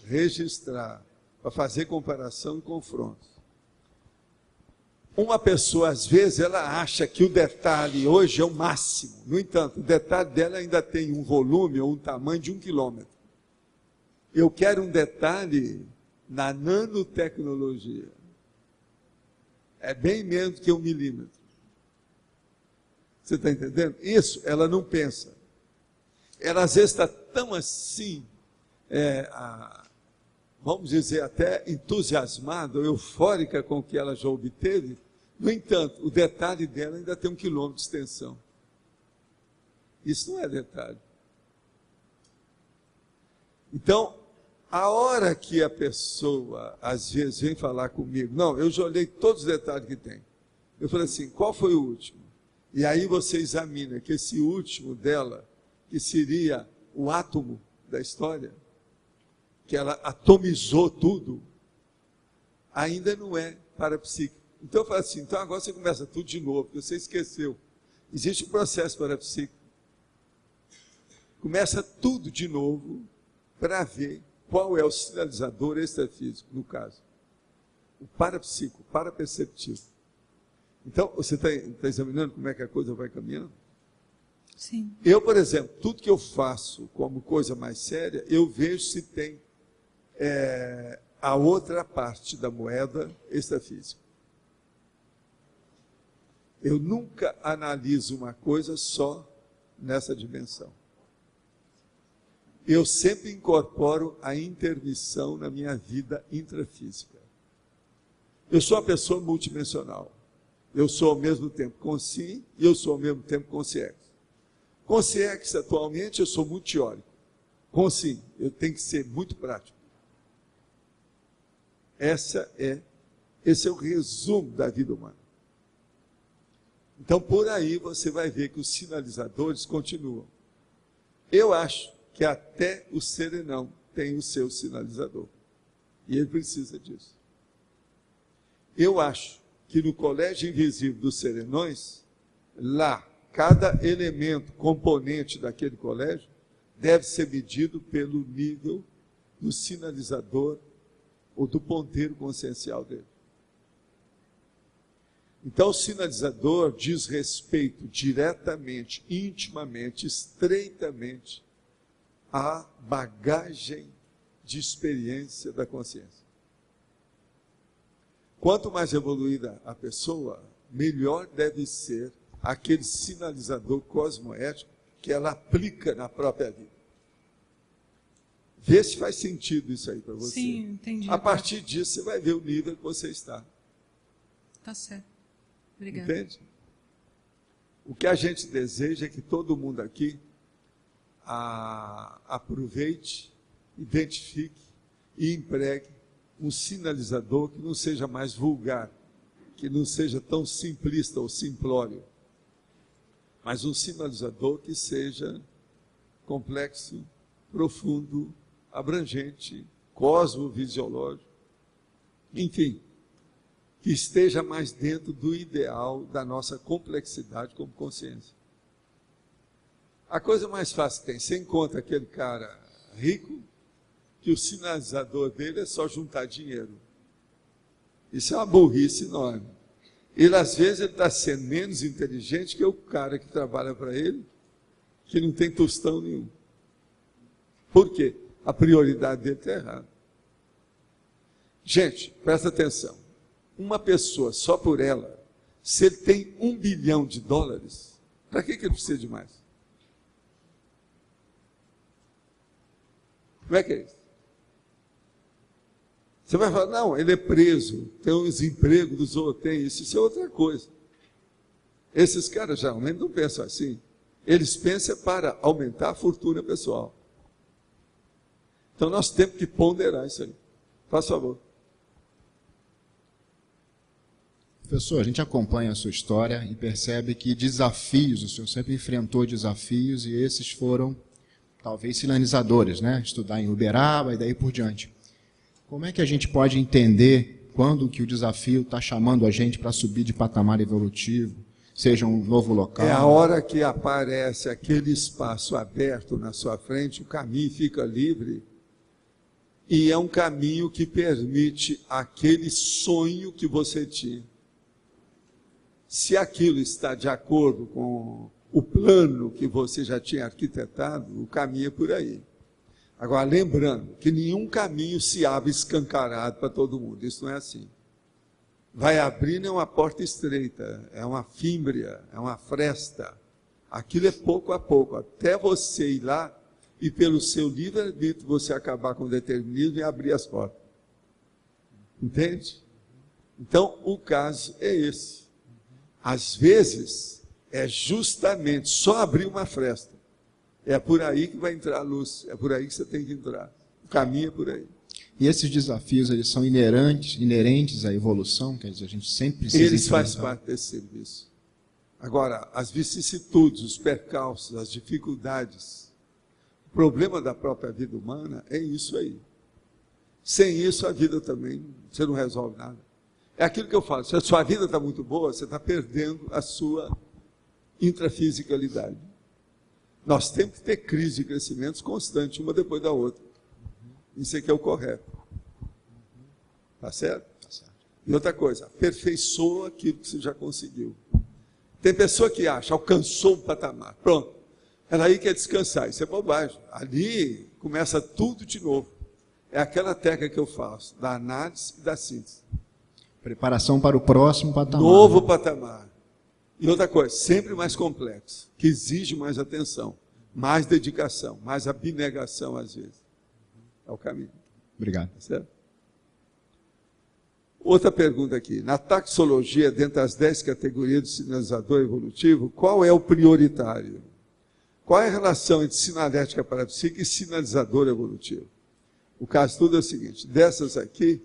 Speaker 1: registrar, para fazer comparação e confronto. Uma pessoa, às vezes, ela acha que o detalhe hoje é o máximo. No entanto, o detalhe dela ainda tem um volume ou um tamanho de 1 quilômetro. Eu quero um detalhe na nanotecnologia. É bem menos que 1 milímetro. Você está entendendo? Isso ela não pensa. Ela às vezes está tão assim, vamos dizer, até entusiasmada, eufórica com o que ela já obteve. No entanto, o detalhe dela ainda tem 1 quilômetro de extensão. Isso não é detalhe. Então, a hora que a pessoa, às vezes, vem falar comigo, não, eu já olhei todos os detalhes que tem. Eu falei assim, qual foi o último? E aí você examina que esse último dela, que seria o átomo da história, que ela atomizou tudo, ainda não é parapsíquico. Então eu falo assim, então agora você começa tudo de novo, porque você esqueceu. Existe um processo parapsíquico. Começa tudo de novo para ver qual é o sinalizador extrafísico, no caso. O parapsíquico, o paraperceptivo. Então, você está examinando como é que a coisa vai caminhando?
Speaker 4: Sim.
Speaker 1: Eu, por exemplo, tudo que eu faço como coisa mais séria, eu vejo se tem a outra parte da moeda extrafísica. Eu nunca analiso uma coisa só nessa dimensão. Eu sempre incorporo a intermissão na minha vida intrafísica. Eu sou uma pessoa multidimensional. Eu sou ao mesmo tempo consciente e eu sou ao mesmo tempo consciente. Consciente, atualmente, eu sou muito teórico. Consciente, eu tenho que ser muito prático. Esse é o resumo da vida humana. Então, por aí você vai ver que os sinalizadores continuam. Eu acho que até o serenão tem o seu sinalizador. E ele precisa disso. Eu acho que no colégio invisível dos serenões, lá, cada elemento, componente daquele colégio, deve ser medido pelo nível do sinalizador ou do ponteiro consciencial dele. Então, o sinalizador diz respeito diretamente, intimamente, estreitamente à bagagem de experiência da consciência. Quanto mais evoluída a pessoa, melhor deve ser aquele sinalizador cosmoético que ela aplica na própria vida. Vê se faz sentido isso aí para você.
Speaker 4: Sim, entendi.
Speaker 1: A partir disso, você vai ver o nível que você está.
Speaker 4: Tá certo. Obrigada.
Speaker 1: Entende? O que a gente deseja é que todo mundo aqui aproveite, identifique e empregue um sinalizador que não seja mais vulgar, que não seja tão simplista ou simplório, mas um sinalizador que seja complexo, profundo, abrangente, cosmovisiológico, enfim, que esteja mais dentro do ideal da nossa complexidade como consciência. A coisa mais fácil que tem, você encontra aquele cara rico, que o sinalizador dele é só juntar dinheiro. Isso é uma burrice enorme. Ele, às vezes, está sendo menos inteligente que o cara que trabalha para ele, que não tem tostão nenhum. Por quê? A prioridade dele está errada. Gente, presta atenção. uma pessoa, só por ela, se ele tem $1 bilhão, para que ele precisa de mais? Como é que é isso? Você vai falar, não, ele é preso, tem os empregos dos outros, tem isso é outra coisa. Esses caras geralmente não pensam assim. Eles pensam para aumentar a fortuna pessoal. Então nós temos que ponderar isso aí. Faz favor.
Speaker 11: Professor, a gente acompanha a sua história e percebe que desafios, o senhor sempre enfrentou desafios e esses foram, talvez, sinalizadores, né? Estudar em Uberaba e daí por diante. Como é que a gente pode entender quando que o desafio está chamando a gente para subir de patamar evolutivo, seja um novo local?
Speaker 1: É a hora que aparece aquele espaço aberto na sua frente, o caminho fica livre, e é um caminho que permite aquele sonho que você tinha. Se aquilo está de acordo com o plano que você já tinha arquitetado, o caminho é por aí. Agora, lembrando que nenhum caminho se abre escancarado para todo mundo. Isso não é assim. Vai abrir não é uma porta estreita, é uma fímbria, é uma fresta. Aquilo é pouco a pouco, até você ir lá e pelo seu livre-arbítrio você acabar com o determinismo e abrir as portas. Entende? Então, o caso é esse. Às vezes, é justamente só abrir uma fresta. É por aí que vai entrar a luz, é por aí que você tem que entrar. O caminho é por aí.
Speaker 11: E esses desafios, eles são inerentes à evolução? Quer dizer, a gente sempre precisa...
Speaker 1: Eles fazem parte desse serviço. Agora, as vicissitudes, os percalços, as dificuldades, o problema da própria vida humana é isso aí. Sem isso, a vida também, você não resolve nada. É aquilo que eu falo, se a sua vida está muito boa, você está perdendo a sua intrafisicalidade. Nós temos que ter crise de crescimentos constantes, uma depois da outra. Isso é que é o correto. Tá certo? Tá certo. E outra coisa, aperfeiçoa aquilo que você já conseguiu. Tem pessoa que acha, alcançou um patamar, pronto. Ela aí quer descansar, isso é bobagem. Ali começa tudo de novo. É aquela técnica que eu faço, da análise e da síntese.
Speaker 11: Preparação para o próximo patamar.
Speaker 1: Novo patamar. E outra coisa, sempre mais complexo, que exige mais atenção, mais dedicação, mais abnegação às vezes. É o caminho.
Speaker 11: Obrigado.
Speaker 1: Certo? Outra pergunta aqui. Na taxologia, dentre as 10 categorias do sinalizador evolutivo, qual é o prioritário? Qual é a relação entre sinalética parapsíquica e sinalizador evolutivo? O caso tudo é o seguinte, dessas aqui,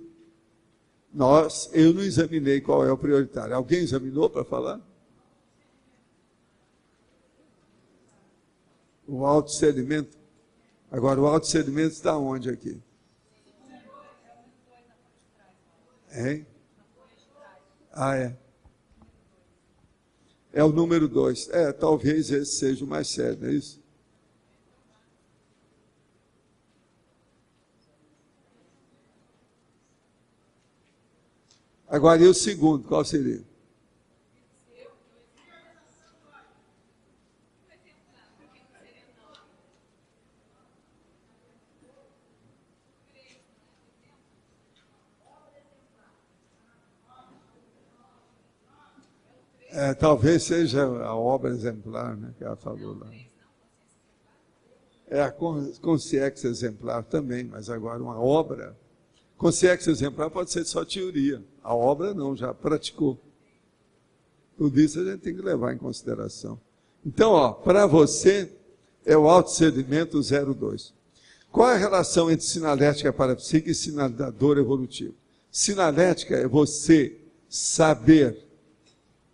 Speaker 1: eu não examinei qual é o prioritário. Alguém examinou para falar? O autodiscernimento. Agora, o autodiscernimento está onde aqui? Hein? Ah, é. É o número 2. Talvez esse seja o mais sério, não é isso? Agora, e o segundo, qual seria? Talvez seja a obra exemplar, né, que ela falou lá. É a consciência exemplar também, mas agora uma obra... Consciência exemplar pode ser só teoria. A obra não, já praticou. Tudo isso a gente tem que levar em consideração. Então, para você, é o autodiscernimento 02. Qual é a relação entre sinalética parapsíquica e sinalizador evolutivo? Sinalética é você saber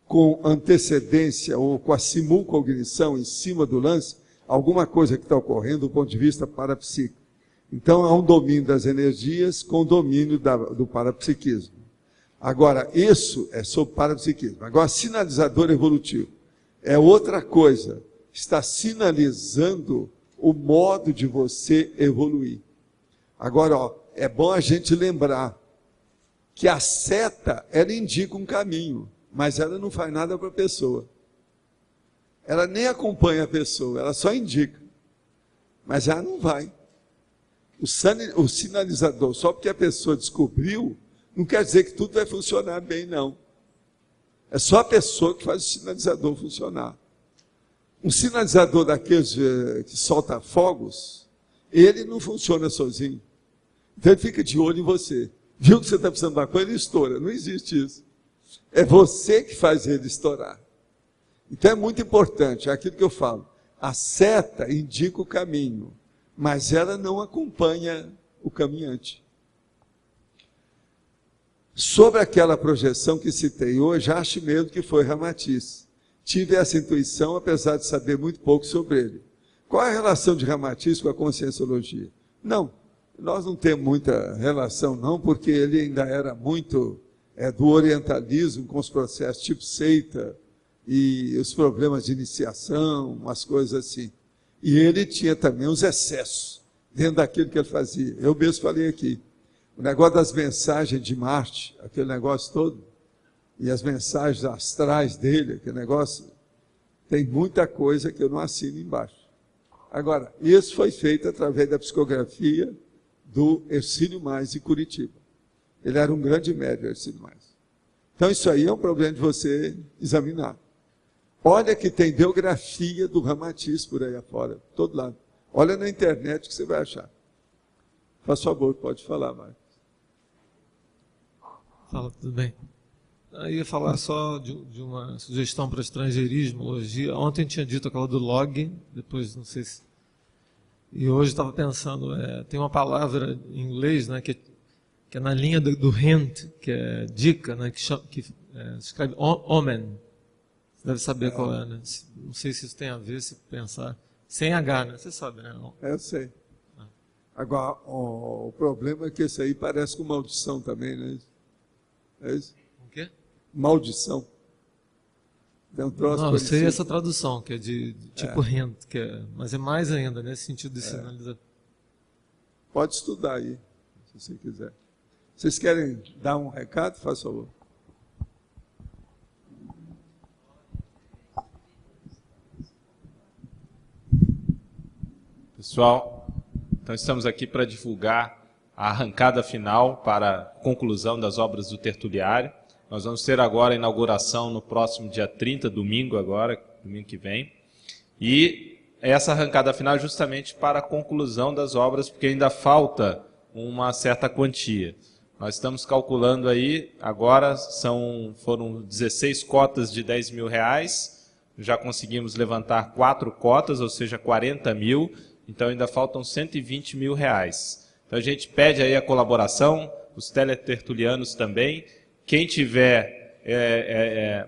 Speaker 1: com antecedência ou com a simulcognição em cima do lance, alguma coisa que está ocorrendo do ponto de vista parapsíquico. Então, há um domínio das energias com domínio do parapsiquismo. Agora, isso é sobre parapsiquismo. Agora, sinalizador evolutivo é outra coisa. Está sinalizando o modo de você evoluir. Agora, é bom a gente lembrar que a seta, ela indica um caminho, mas ela não faz nada para a pessoa. Ela nem acompanha a pessoa, ela só indica. Mas ela não vai. O sinalizador, só porque a pessoa descobriu, Não quer dizer que tudo vai funcionar bem, não. É só a pessoa que faz o sinalizador funcionar. Um sinalizador daqueles que solta fogos, ele não funciona sozinho. Então ele fica de olho em você. Viu que você está precisando de uma coisa, ele estoura. Não existe isso. É você que faz ele estourar. Então é muito importante, é aquilo que eu falo. A seta indica o caminho, mas ela não acompanha o caminhante. Sobre aquela projeção que citei hoje, acho mesmo que foi Ramatiz. Tive essa intuição, apesar de saber muito pouco sobre ele. Qual é a relação de Ramatiz com a conscienciologia? Não, nós não temos muita relação, não, porque ele ainda era muito do orientalismo, com os processos tipo seita, e os problemas de iniciação, umas coisas assim. E ele tinha também os excessos dentro daquilo que ele fazia. Eu mesmo falei aqui, o negócio das mensagens de Marte, aquele negócio todo, e as mensagens astrais dele, aquele negócio, tem muita coisa que eu não assino embaixo. Agora, isso foi feito através da psicografia do Hercílio Mais de Curitiba. Ele era um grande médium, Hercílio Mais. Então isso aí é um problema de você examinar. Olha que tem biografia do Ramatiz por aí afora, todo lado. Olha na internet que você vai achar. Faz favor, pode falar, Marcos.
Speaker 12: Fala, tudo bem. Eu ia falar só de uma sugestão para estrangeirismologia. Ontem tinha dito aquela do log, depois não sei se... E hoje estava pensando, tem uma palavra em inglês, né, que é na linha do hint, que é dica, né, que se escreve omen. Você deve saber qual é, né? Não sei se isso tem a ver, se pensar. Sem H, né? Você sabe, né?
Speaker 1: Eu sei. Agora, o problema é que isso aí parece com maldição também, né? É isso?
Speaker 12: O quê?
Speaker 1: Maldição. Tem um troço
Speaker 12: não, eu sei
Speaker 1: parecido.
Speaker 12: essa tradução, que é de tipo hint, mas é mais ainda, nesse sentido de sinalizar.
Speaker 1: Pode estudar aí, se você quiser. Vocês querem dar um recado? Faça favor.
Speaker 7: Pessoal, então estamos aqui para divulgar a arrancada final para a conclusão das obras do Tertuliário. Nós vamos ter agora a inauguração no próximo dia 30, domingo que vem. E essa arrancada final é justamente para a conclusão das obras, porque ainda falta uma certa quantia. Nós estamos calculando aí, agora foram 16 cotas de R$10.000, já conseguimos levantar 4 cotas, ou seja, 40 mil, então ainda faltam R$120.000. Então a gente pede aí a colaboração, os teletertulianos também. Quem tiver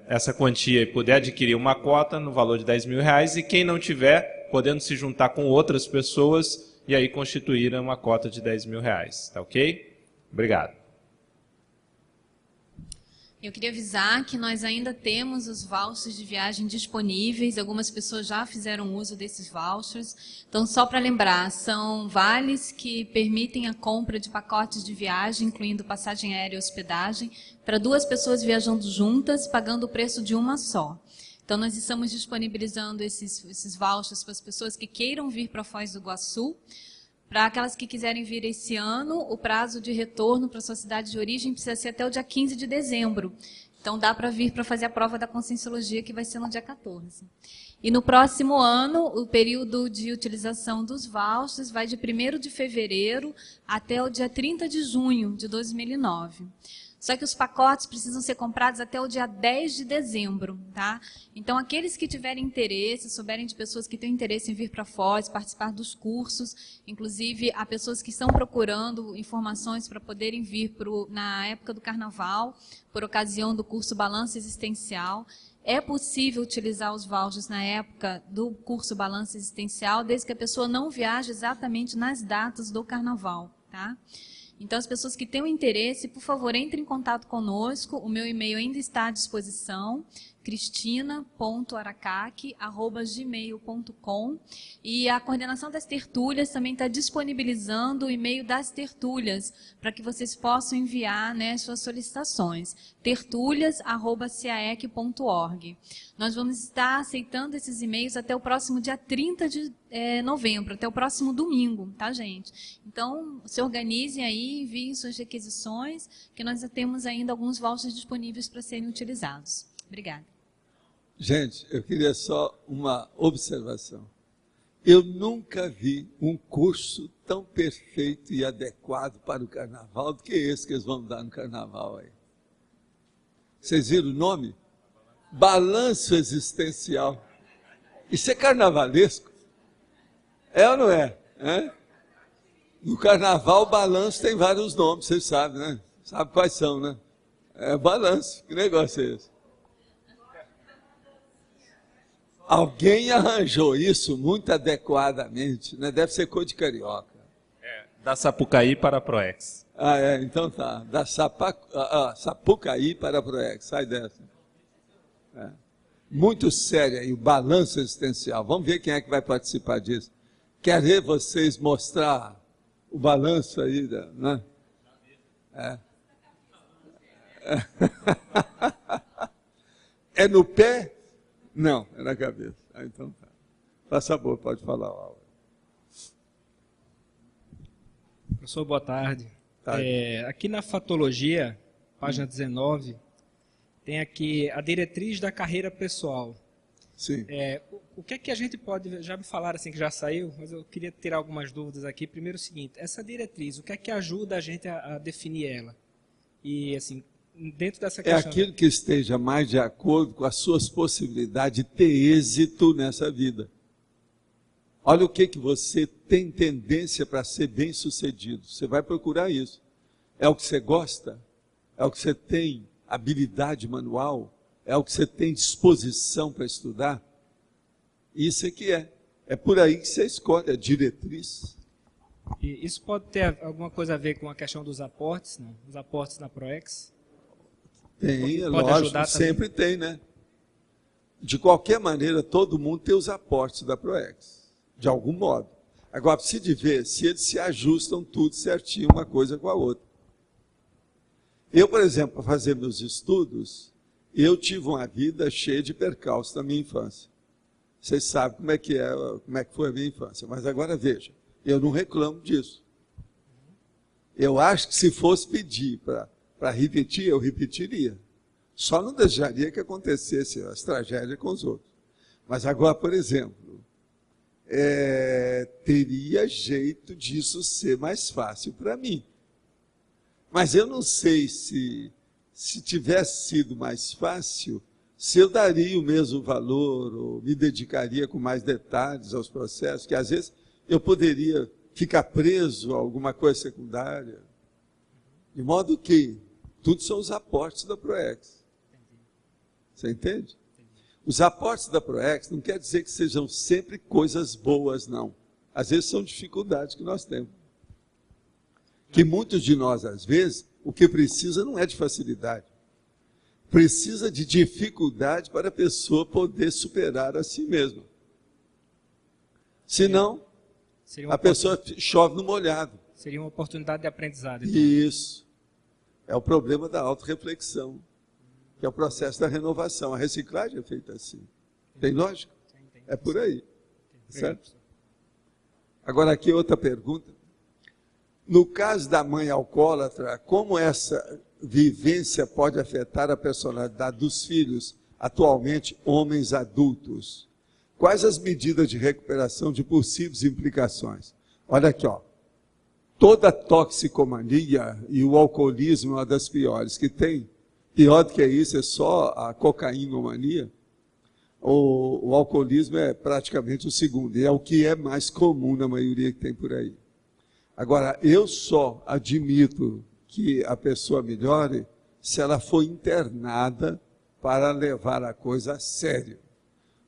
Speaker 7: essa quantia e puder adquirir uma cota no valor de R$10.000, e quem não tiver, podendo se juntar com outras pessoas e aí constituir uma cota de R$10.000. Tá ok? Obrigado.
Speaker 13: Eu queria avisar que nós ainda temos os vouchers de viagem disponíveis, algumas pessoas já fizeram uso desses vouchers. Então, só para lembrar, são vales que permitem a compra de pacotes de viagem, incluindo passagem aérea e hospedagem, para 2 pessoas viajando juntas, pagando o preço de uma só. Então, nós estamos disponibilizando esses vouchers para as pessoas que queiram vir para Foz do Iguaçu. Para aquelas que quiserem vir esse ano, o prazo de retorno para a sua cidade de origem precisa ser até o dia 15 de dezembro. Então, dá para vir para fazer a prova da Conscienciologia, que vai ser no dia 14. E no próximo ano, o período de utilização dos vouchers vai de 1º de fevereiro até o dia 30 de junho de 2009. Só que os pacotes precisam ser comprados até o dia 10 de dezembro, tá? Então, aqueles que tiverem interesse, souberem de pessoas que têm interesse em vir para Foz, participar dos cursos, inclusive há pessoas que estão procurando informações para poderem vir na época do Carnaval, por ocasião do curso Balanço Existencial. É possível utilizar os vouchers na época do curso Balanço Existencial, desde que a pessoa não viaje exatamente nas datas do Carnaval, tá? Então, as pessoas que tenham interesse, por favor, entrem em contato conosco. O meu e-mail ainda está à disposição, cristina.aracaque@gmail.com, e a coordenação das tertúlias também está disponibilizando o e-mail das tertúlias para que vocês possam enviar, né, suas solicitações. tertúlias@caec.org. Nós vamos estar aceitando esses e-mails até o próximo dia 30 de novembro, até o próximo domingo, tá, gente? Então, se organizem aí, enviem suas requisições, que nós já temos ainda alguns vouchers disponíveis para serem utilizados. Obrigada.
Speaker 1: Gente, eu queria só uma observação. Eu nunca vi um curso tão perfeito e adequado para o carnaval do que esse que eles vão dar no carnaval aí. Vocês viram o nome? Balanço existencial. Isso é carnavalesco? É ou não é? No carnaval, o balanço tem vários nomes, vocês sabem, né? Sabe quais são, né? É balanço. Que negócio é esse? Alguém arranjou isso muito adequadamente, né? Deve ser cor de carioca.
Speaker 7: Da Sapucaí para a Proex.
Speaker 1: Então tá. Da Sapucaí para a Proex. Sai dessa. Muito sério aí, o balanço existencial. Vamos ver quem é que vai participar disso. Quer ver vocês mostrar o balanço aí, né? É no pé? Não, é na cabeça. Então tá. Faça boa, pode falar.
Speaker 14: Professor, boa tarde. Aqui na Fatologia, página 19, tem aqui a diretriz da carreira pessoal.
Speaker 1: Sim.
Speaker 14: O que é que a gente pode... Já me falaram assim que já saiu, mas eu queria tirar algumas dúvidas aqui. Primeiro o seguinte, essa diretriz, o que é que ajuda a gente a definir ela? E assim, dentro dessa questão...
Speaker 1: É aquilo que esteja mais de acordo com as suas possibilidades de ter êxito nessa vida. Olha o que você tem tendência para ser bem-sucedido. Você vai procurar isso. É o que você gosta? É o que você tem habilidade manual? É o que você tem disposição para estudar? Isso é que é. É por aí que você escolhe a diretriz.
Speaker 14: E isso pode ter alguma coisa a ver com a questão dos aportes, não? Os aportes na Proex?
Speaker 1: Tem, é lógico, sempre tem, né? De qualquer maneira, todo mundo tem os aportes da Proex, de algum modo. Agora, precisa ver se eles se ajustam tudo certinho, uma coisa com a outra. Eu, por exemplo, para fazer meus estudos, eu tive uma vida cheia de percalços na minha infância. Vocês sabem como é que foi a minha infância. Mas agora veja, eu não reclamo disso. Eu acho que se fosse pedir para repetir, eu repetiria. Só não deixaria que acontecesse as tragédias com os outros. Mas agora, por exemplo, teria jeito disso ser mais fácil para mim. Mas eu não sei se tivesse sido mais fácil, se eu daria o mesmo valor, ou me dedicaria com mais detalhes aos processos, que às vezes eu poderia ficar preso a alguma coisa secundária. De modo que tudo são os aportes da Proex. Você entende? Os aportes da Proex não quer dizer que sejam sempre coisas boas, não. Às vezes são dificuldades que nós temos. Que muitos de nós, às vezes, o que precisa não é de facilidade. Precisa de dificuldade para a pessoa poder superar a si mesma. Senão, a pessoa chove no molhado.
Speaker 14: Seria uma oportunidade de aprendizado. Então.
Speaker 1: Isso. É o problema da autorreflexão, que é o processo da renovação. A reciclagem é feita assim. Tem lógica? É por aí. Certo? Agora aqui outra pergunta. No caso da mãe alcoólatra, como essa vivência pode afetar a personalidade dos filhos, atualmente homens adultos? Quais as medidas de recuperação de possíveis implicações? Olha aqui, ó. Toda toxicomania e o alcoolismo é uma das piores que tem. Pior do que isso é só a cocainomania. O alcoolismo é praticamente o segundo, e é o que é mais comum na maioria que tem por aí. Agora, eu só admito que a pessoa melhore se ela for internada para levar a coisa a sério.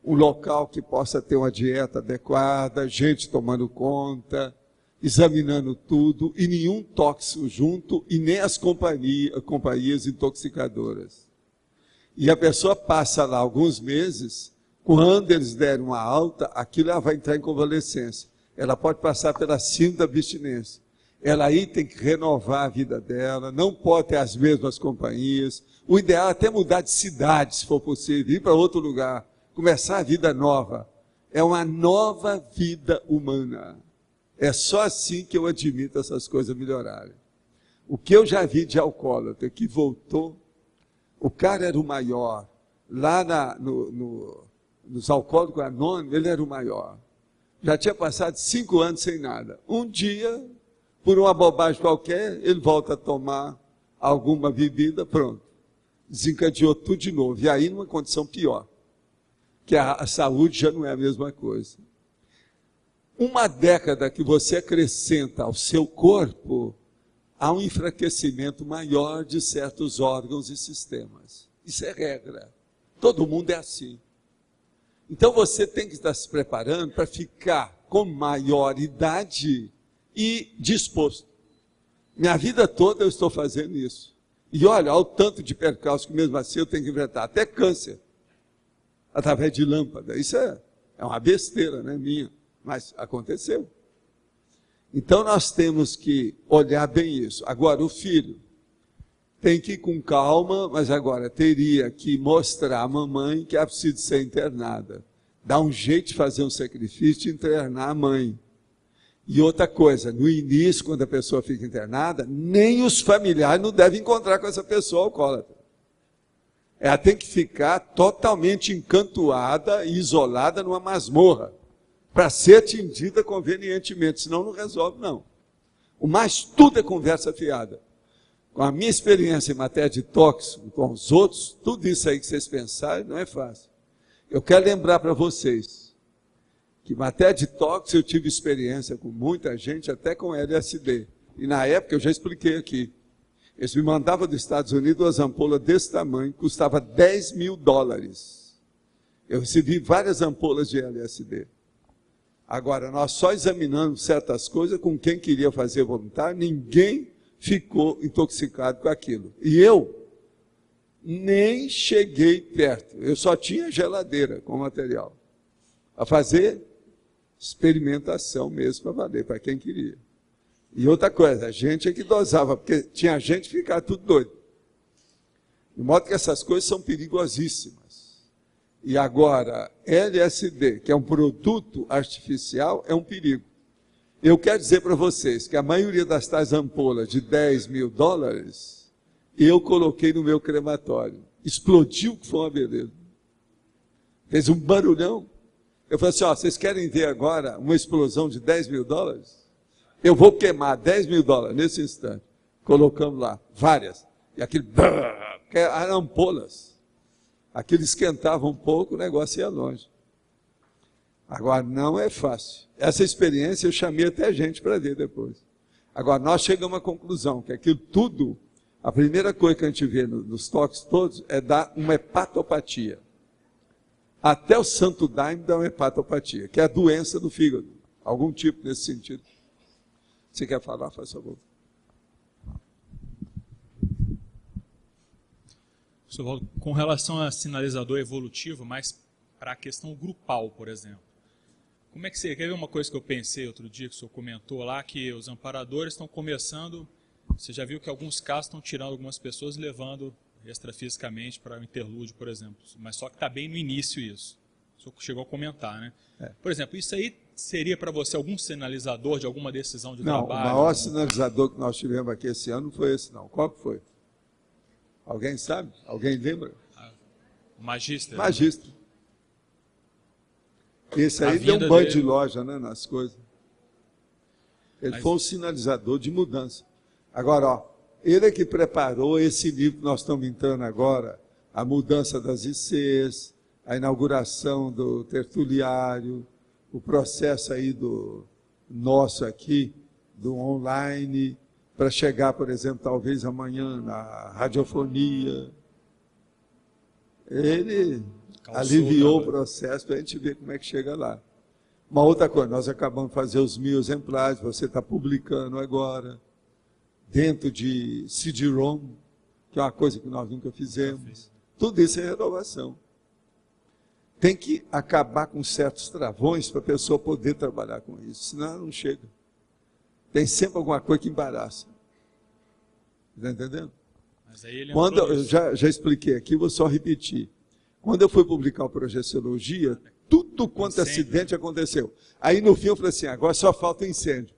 Speaker 1: Um local que possa ter uma dieta adequada, gente tomando conta, examinando tudo, e nenhum tóxico junto, e nem as companhias intoxicadoras. E a pessoa passa lá alguns meses, quando eles derem uma alta, aquilo ela vai entrar em convalescência. Ela pode passar pela síndrome da abstinência. Ela aí tem que renovar a vida dela, não pode ter as mesmas companhias. O ideal é até mudar de cidade, se for possível, ir para outro lugar, começar a vida nova. É uma nova vida humana. É só assim que eu admito essas coisas melhorarem. O que eu já vi de alcoólatra que voltou, o cara era o maior. Lá nos Alcoólicos Anônimos, ele era o maior. Já tinha passado 5 anos sem nada. Um dia, por uma bobagem qualquer, ele volta a tomar alguma bebida, pronto. Desencadeou tudo de novo. E aí numa condição pior. Que a saúde já não é a mesma coisa. Uma década que você acrescenta ao seu corpo, há um enfraquecimento maior de certos órgãos e sistemas. Isso é regra. Todo mundo é assim. Então você tem que estar se preparando para ficar com maior idade e disposto. Minha vida toda eu estou fazendo isso. E olha o tanto de percalços que mesmo assim eu tenho que enfrentar. Até câncer. Através de lâmpada. Isso é uma besteira, né, minha. Mas aconteceu. Então nós temos que olhar bem isso. Agora o filho tem que ir com calma, mas agora teria que mostrar à mamãe que ela precisa ser internada. Dá um jeito de fazer um sacrifício de internar a mãe. E outra coisa, no início, quando a pessoa fica internada, nem os familiares não devem encontrar com essa pessoa alcoólatra. Ela tem que ficar totalmente encantoada e isolada numa masmorra, para ser atendida convenientemente, senão não resolve, não. O mais tudo é conversa fiada. Com a minha experiência em matéria de tóxico, com os outros, tudo isso aí que vocês pensarem, não é fácil. Eu quero lembrar para vocês, que em matéria de tóxico eu tive experiência com muita gente, até com LSD. E na época eu já expliquei aqui. Eles me mandavam dos Estados Unidos umas ampolas desse tamanho, custava $10.000. Eu recebi várias ampolas de LSD. Agora, nós só examinamos certas coisas com quem queria fazer voluntário, ninguém ficou intoxicado com aquilo. E eu nem cheguei perto, eu só tinha geladeira com material. A fazer experimentação mesmo para valer, para quem queria. E outra coisa, a gente é que dosava, porque tinha gente que ficava tudo doido. De modo que essas coisas são perigosíssimas. E agora, LSD, que é um produto artificial, é um perigo. Eu quero dizer para vocês que a maioria das tais ampolas de $10.000, eu coloquei no meu crematório. Explodiu, que foi uma beleza. Fez um barulhão. Eu falei assim, ó, vocês querem ver agora uma explosão de $10.000? Eu vou queimar $10.000 nesse instante. Colocamos lá, várias. E aquele, eram ampolas. Aquilo esquentava um pouco, o negócio ia longe. Agora, não é fácil. Essa experiência eu chamei até gente para ver depois. Agora, nós chegamos à conclusão que aquilo tudo, a primeira coisa que a gente vê nos toques todos é dar uma hepatopatia. Até o santo daime dá uma hepatopatia, que é a doença do fígado. Algum tipo nesse sentido. Você quer falar? Faz favor.
Speaker 15: Com relação a sinalizador evolutivo, mas para a questão grupal, por exemplo. Como é que você... Quer ver uma coisa que eu pensei outro dia, que o senhor comentou lá, que os amparadores estão começando... Você já viu que alguns casos estão tirando algumas pessoas e levando extrafisicamente para o interlúdio, por exemplo. Mas só que está bem no início isso. O senhor chegou a comentar, né? Por exemplo, isso aí seria para você algum sinalizador de alguma decisão de trabalho?
Speaker 1: Não, o maior sinalizador que nós tivemos aqui esse ano não foi esse, não. Qual que foi? Alguém sabe? Alguém lembra?
Speaker 15: O Magíster.
Speaker 1: Magíster. Esse aí deu um banho de loja, né, nas coisas. Ele foi um sinalizador de mudança. Agora, ó, ele é que preparou esse livro que nós estamos entrando agora, a mudança das ICs, a inauguração do tertuliário, o processo aí do nosso aqui, do online, para chegar, por exemplo, talvez amanhã na radiofonia. Ele aliviou o processo para a gente ver como é que chega lá. Uma outra coisa, nós acabamos de fazer os 1000 exemplares, você está publicando agora, dentro de CD-ROM, que é uma coisa que nós nunca fizemos. Tudo isso é renovação. Tem que acabar com certos travões para a pessoa poder trabalhar com isso, senão ela não chega. Tem sempre alguma coisa que embaraça. Está entendendo?
Speaker 15: Mas aí ele
Speaker 1: Quando eu já expliquei aqui, vou só repetir. Quando eu fui publicar o Projeciologia, tudo quanto acidente aconteceu. Aí no fim eu falei assim, agora só falta incêndio.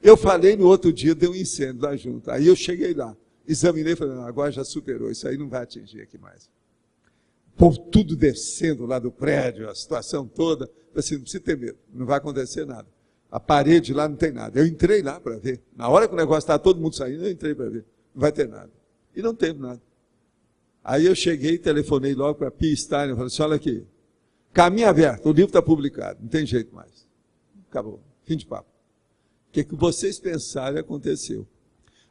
Speaker 1: Eu falei no outro dia, deu um incêndio lá junto. Aí eu cheguei lá, examinei e falei, não, agora já superou, isso aí não vai atingir aqui mais. O povo tudo descendo lá do prédio, a situação toda. Eu falei assim, não precisa ter medo, não vai acontecer nada. A parede lá não tem nada. Eu entrei lá para ver. Na hora que o negócio estava todo mundo saindo, eu entrei para ver. Não vai ter nada. E não teve nada. Aí eu cheguei, telefonei logo para a Pia Stein, falei assim, olha aqui, caminho aberto, o livro está publicado, não tem jeito mais. Acabou, fim de papo. O que vocês pensaram aconteceu.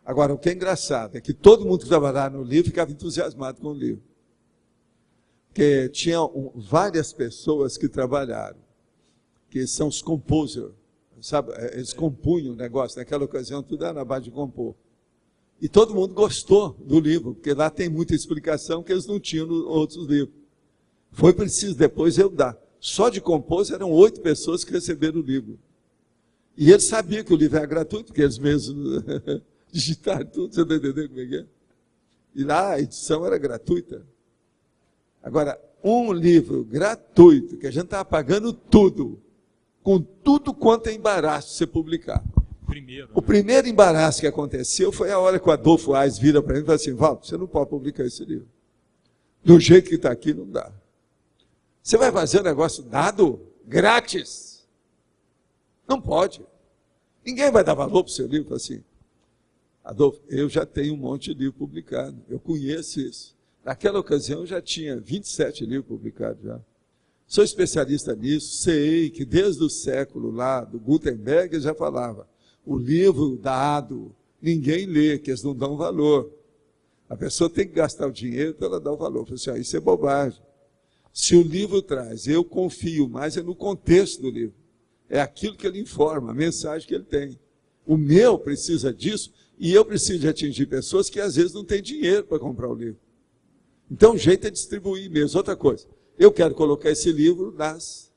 Speaker 1: Agora, o que é engraçado é que todo mundo que trabalhava no livro ficava entusiasmado com o livro. Porque tinha várias pessoas que trabalharam, que são os composers, sabe? Eles compunham o negócio, naquela ocasião tudo era na base de compor. E todo mundo gostou do livro, porque lá tem muita explicação que eles não tinham nos outros livros. Foi preciso depois eu dar. Só de compor eram 8 pessoas que receberam o livro. E eles sabiam que o livro era gratuito, porque eles mesmos digitaram tudo, você está entendendo como é que é? E lá a edição era gratuita. Agora, um livro gratuito, que a gente estava pagando tudo, com tudo quanto é embaraço de você publicar. O primeiro embaraço que aconteceu foi a hora que o Adolfo Aires vira para mim e fala assim, Valdo, você não pode publicar esse livro. Do jeito que está aqui, não dá. Você vai fazer um negócio dado, grátis. Não pode. Ninguém vai dar valor para o seu livro. Fala assim, Adolfo, eu já tenho um monte de livro publicado. Eu conheço isso. Naquela ocasião, eu já tinha 27 livros publicados já. Sou especialista nisso, sei que desde o século lá, do Gutenberg, já falava, o livro dado, ninguém lê, que eles não dão valor. A pessoa tem que gastar o dinheiro para ela dar o valor. Eu falei assim, isso é bobagem. Se o livro traz, eu confio mais no contexto do livro. É aquilo que ele informa, a mensagem que ele tem. O meu precisa disso, e eu preciso de atingir pessoas que às vezes não têm dinheiro para comprar o livro. Então o jeito é distribuir mesmo. Outra coisa, eu quero colocar esse livro nas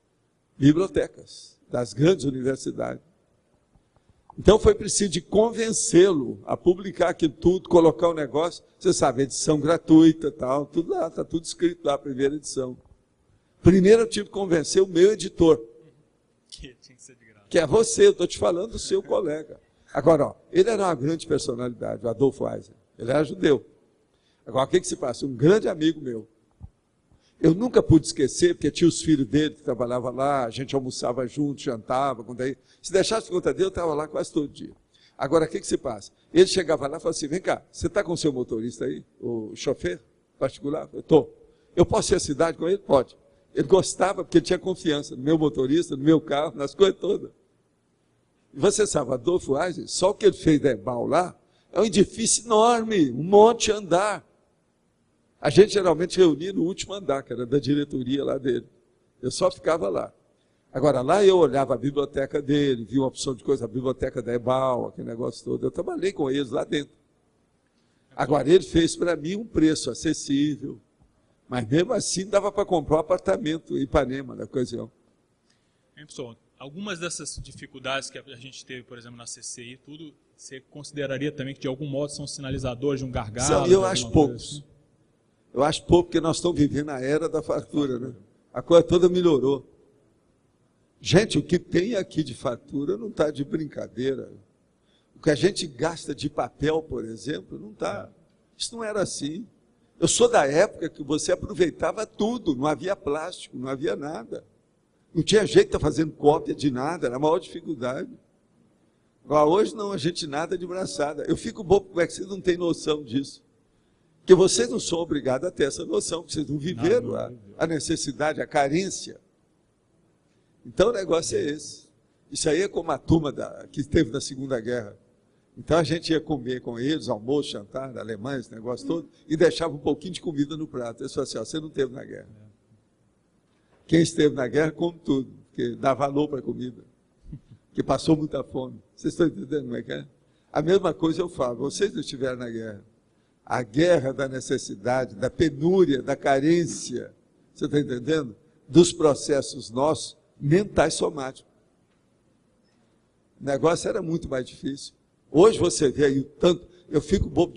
Speaker 1: bibliotecas, das grandes universidades. Então foi preciso de convencê-lo a publicar aquilo tudo, colocar o negócio, você sabe, edição gratuita, tal, tudo lá, está tudo escrito lá, a primeira edição. Primeiro eu tive que convencer o meu editor, que é você, eu estou te falando do seu colega. Agora, ó, ele era uma grande personalidade, o Adolfo Eisner, ele era judeu. Agora, o que se passa? Um grande amigo meu. Eu nunca pude esquecer, porque tinha os filhos dele que trabalhavam lá, a gente almoçava junto, jantava, se deixasse conta dele, eu estava lá quase todo dia. Agora, o que se passa? Ele chegava lá e falava assim, vem cá, você está com o seu motorista aí, o chofer particular? Eu estou. Eu posso ir à cidade com ele? Pode. Ele gostava, porque ele tinha confiança no meu motorista, no meu carro, nas coisas todas. E você sabe, Adolfo Eisner, só o que ele fez da EBAL lá, é um edifício enorme, um monte de andar. A gente geralmente reunia no último andar, que era da diretoria lá dele. Eu só ficava lá. Agora, lá eu olhava a biblioteca dele, via uma opção de coisa, a biblioteca da EBAL, aquele negócio todo. Eu trabalhei com eles lá dentro. Agora, ele fez para mim um preço acessível, mas mesmo assim dava para comprar um apartamento em Ipanema, na ocasião.
Speaker 15: Pessoal, algumas dessas dificuldades que a gente teve, por exemplo, na CCI, tudo, você consideraria também que de algum modo são sinalizadores de um gargalo?
Speaker 1: Eu acho poucos. Eu acho pouco, porque nós estamos vivendo a era da fartura, né? A coisa toda melhorou. Gente, o que tem aqui de fartura não está de brincadeira. O que a gente gasta de papel, por exemplo, não está. Isso não era assim. Eu sou da época que você aproveitava tudo, não havia plástico, não havia nada. Não tinha jeito de estar fazendo cópia de nada, era a maior dificuldade. Agora, hoje não, a gente nada de braçada. Eu fico bobo, como é que vocês não têm noção disso? Porque vocês não são obrigados a ter essa noção, porque vocês não viveram a necessidade, a carência. Então o negócio é esse. Isso aí é como a turma que esteve na Segunda Guerra. Então a gente ia comer com eles, almoço, jantar, alemães, esse negócio todo, e deixava um pouquinho de comida no prato. Eles falavam assim, ó, você não esteve na guerra. Quem esteve na guerra come tudo, porque dá valor para a comida. Que passou muita fome. Vocês estão entendendo como é que é? A mesma coisa eu falo, vocês não estiveram na guerra. a guerra da necessidade, da penúria, da carência, você está entendendo? Dos processos nossos mentais somáticos. O negócio era muito mais difícil. Hoje você vê aí o tanto... Eu fico bobo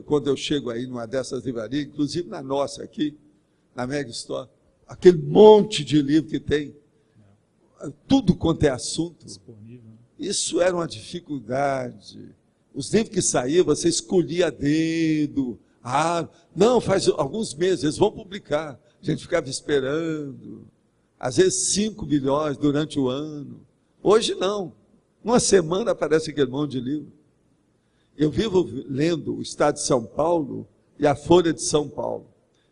Speaker 1: quando eu chego aí numa dessas livrarias, inclusive na nossa aqui, na Mega Store, aquele monte de livro que tem, tudo quanto é assunto. Isso era uma dificuldade. Os livros que saíam, você escolhia a dedo. Não, faz alguns meses, eles vão publicar. A gente ficava esperando. Às vezes 5 milhões durante o ano. Hoje não. Uma semana aparece aquele monte de livro. Eu vivo lendo o Estado de São Paulo e a Folha de São Paulo.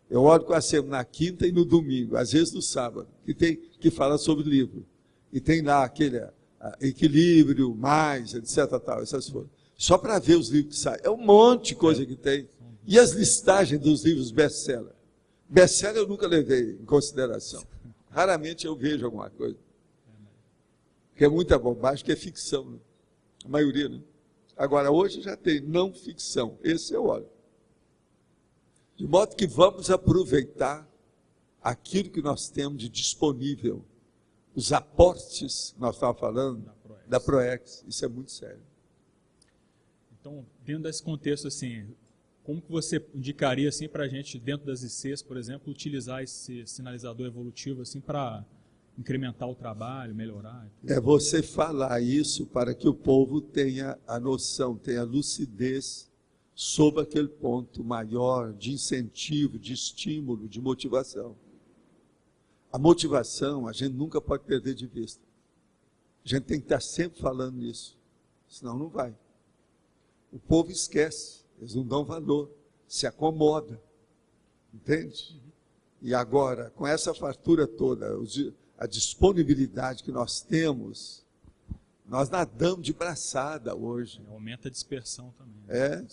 Speaker 1: Eu olho quase sempre na quinta e no domingo, às vezes no sábado, que fala sobre livro. E tem lá aquele equilíbrio, mais, etc. Tal, essas coisas. Só para ver os livros que saem. É um monte de coisa que tem. E as listagens dos livros best-seller. Best-seller eu nunca levei em consideração. Raramente eu vejo alguma coisa. Porque é muita bobagem, que é ficção. Né? A maioria, né? Agora, hoje já tem não ficção. Esse eu olho. De modo que vamos aproveitar aquilo que nós temos de disponível. Os aportes, nós estávamos falando, da Proex. Isso é muito sério.
Speaker 15: Então, dentro desse contexto, assim, como que você indicaria assim, para a gente, dentro das ICs, por exemplo, utilizar esse sinalizador evolutivo assim, para incrementar o trabalho, melhorar?
Speaker 1: É você falar isso para que o povo tenha a noção, tenha a lucidez sobre aquele ponto maior de incentivo, de estímulo, de motivação. A motivação a gente nunca pode perder de vista. A gente tem que estar sempre falando nisso, senão não vai. O povo esquece, eles não dão valor, se acomoda, entende? E agora, com essa fartura toda, a disponibilidade que nós temos, nós nadamos de braçada hoje.
Speaker 15: Aumenta a dispersão também.
Speaker 1: É.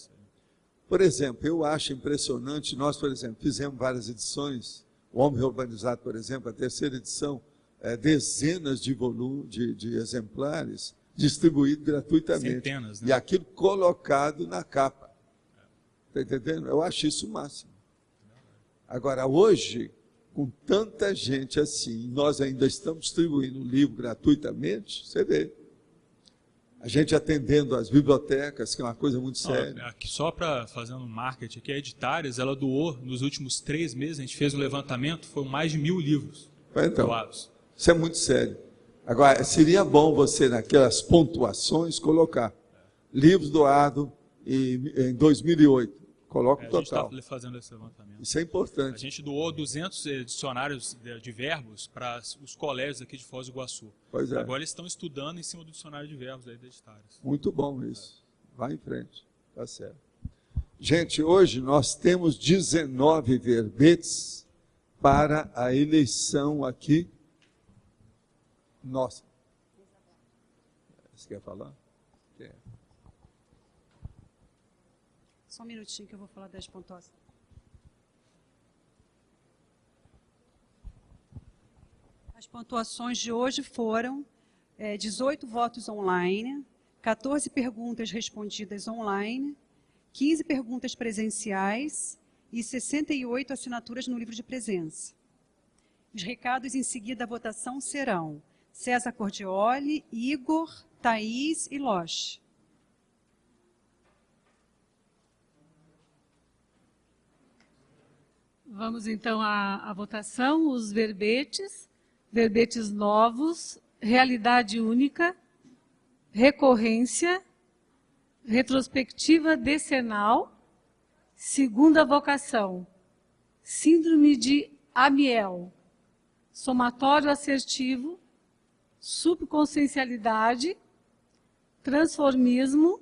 Speaker 1: Por exemplo, eu acho impressionante, nós, por exemplo, fizemos várias edições, o Homem Urbanizado, por exemplo, a terceira edição, dezenas de exemplares distribuídos gratuitamente.
Speaker 15: Centenas, né?
Speaker 1: E aquilo colocado na capa. Está entendendo? Eu acho isso o máximo. Agora, hoje, com tanta gente assim, nós ainda estamos distribuindo o livro gratuitamente, você vê. A gente atendendo as bibliotecas, que é uma coisa muito séria.
Speaker 15: Aqui, só para fazer um marketing aqui, a Editárias, ela doou, nos últimos 3 meses, a gente fez um levantamento, foram mais de 1.000 livros doados.
Speaker 1: Isso é muito sério. Agora, seria bom você, naquelas pontuações, colocar livros doados em 2008. Coloca o total.
Speaker 15: A gente está fazendo esse levantamento.
Speaker 1: Isso é importante.
Speaker 15: A gente doou 200 dicionários de verbos para os colégios aqui de Foz do Iguaçu.
Speaker 1: Pois é.
Speaker 15: Agora eles estão estudando em cima do dicionário de verbos aí da Editárias.
Speaker 1: Muito bom isso. Vai em frente. Tá certo. Gente, hoje nós temos 19 verbetes para a eleição aqui. Nossa. Você quer falar? Quer.
Speaker 16: Só um minutinho que eu vou falar das pontuações. As pontuações de hoje foram 18 votos online, 14 perguntas respondidas online, 15 perguntas presenciais e 68 assinaturas no livro de presença. Os recados em seguida da votação serão César Cordioli, Igor, Thaís e Loche.
Speaker 8: Vamos então à votação. Os verbetes, verbetes novos, realidade única, recorrência, retrospectiva decenal, segunda vocação, síndrome de Amiel, somatório assertivo, subconsciencialidade, transformismo,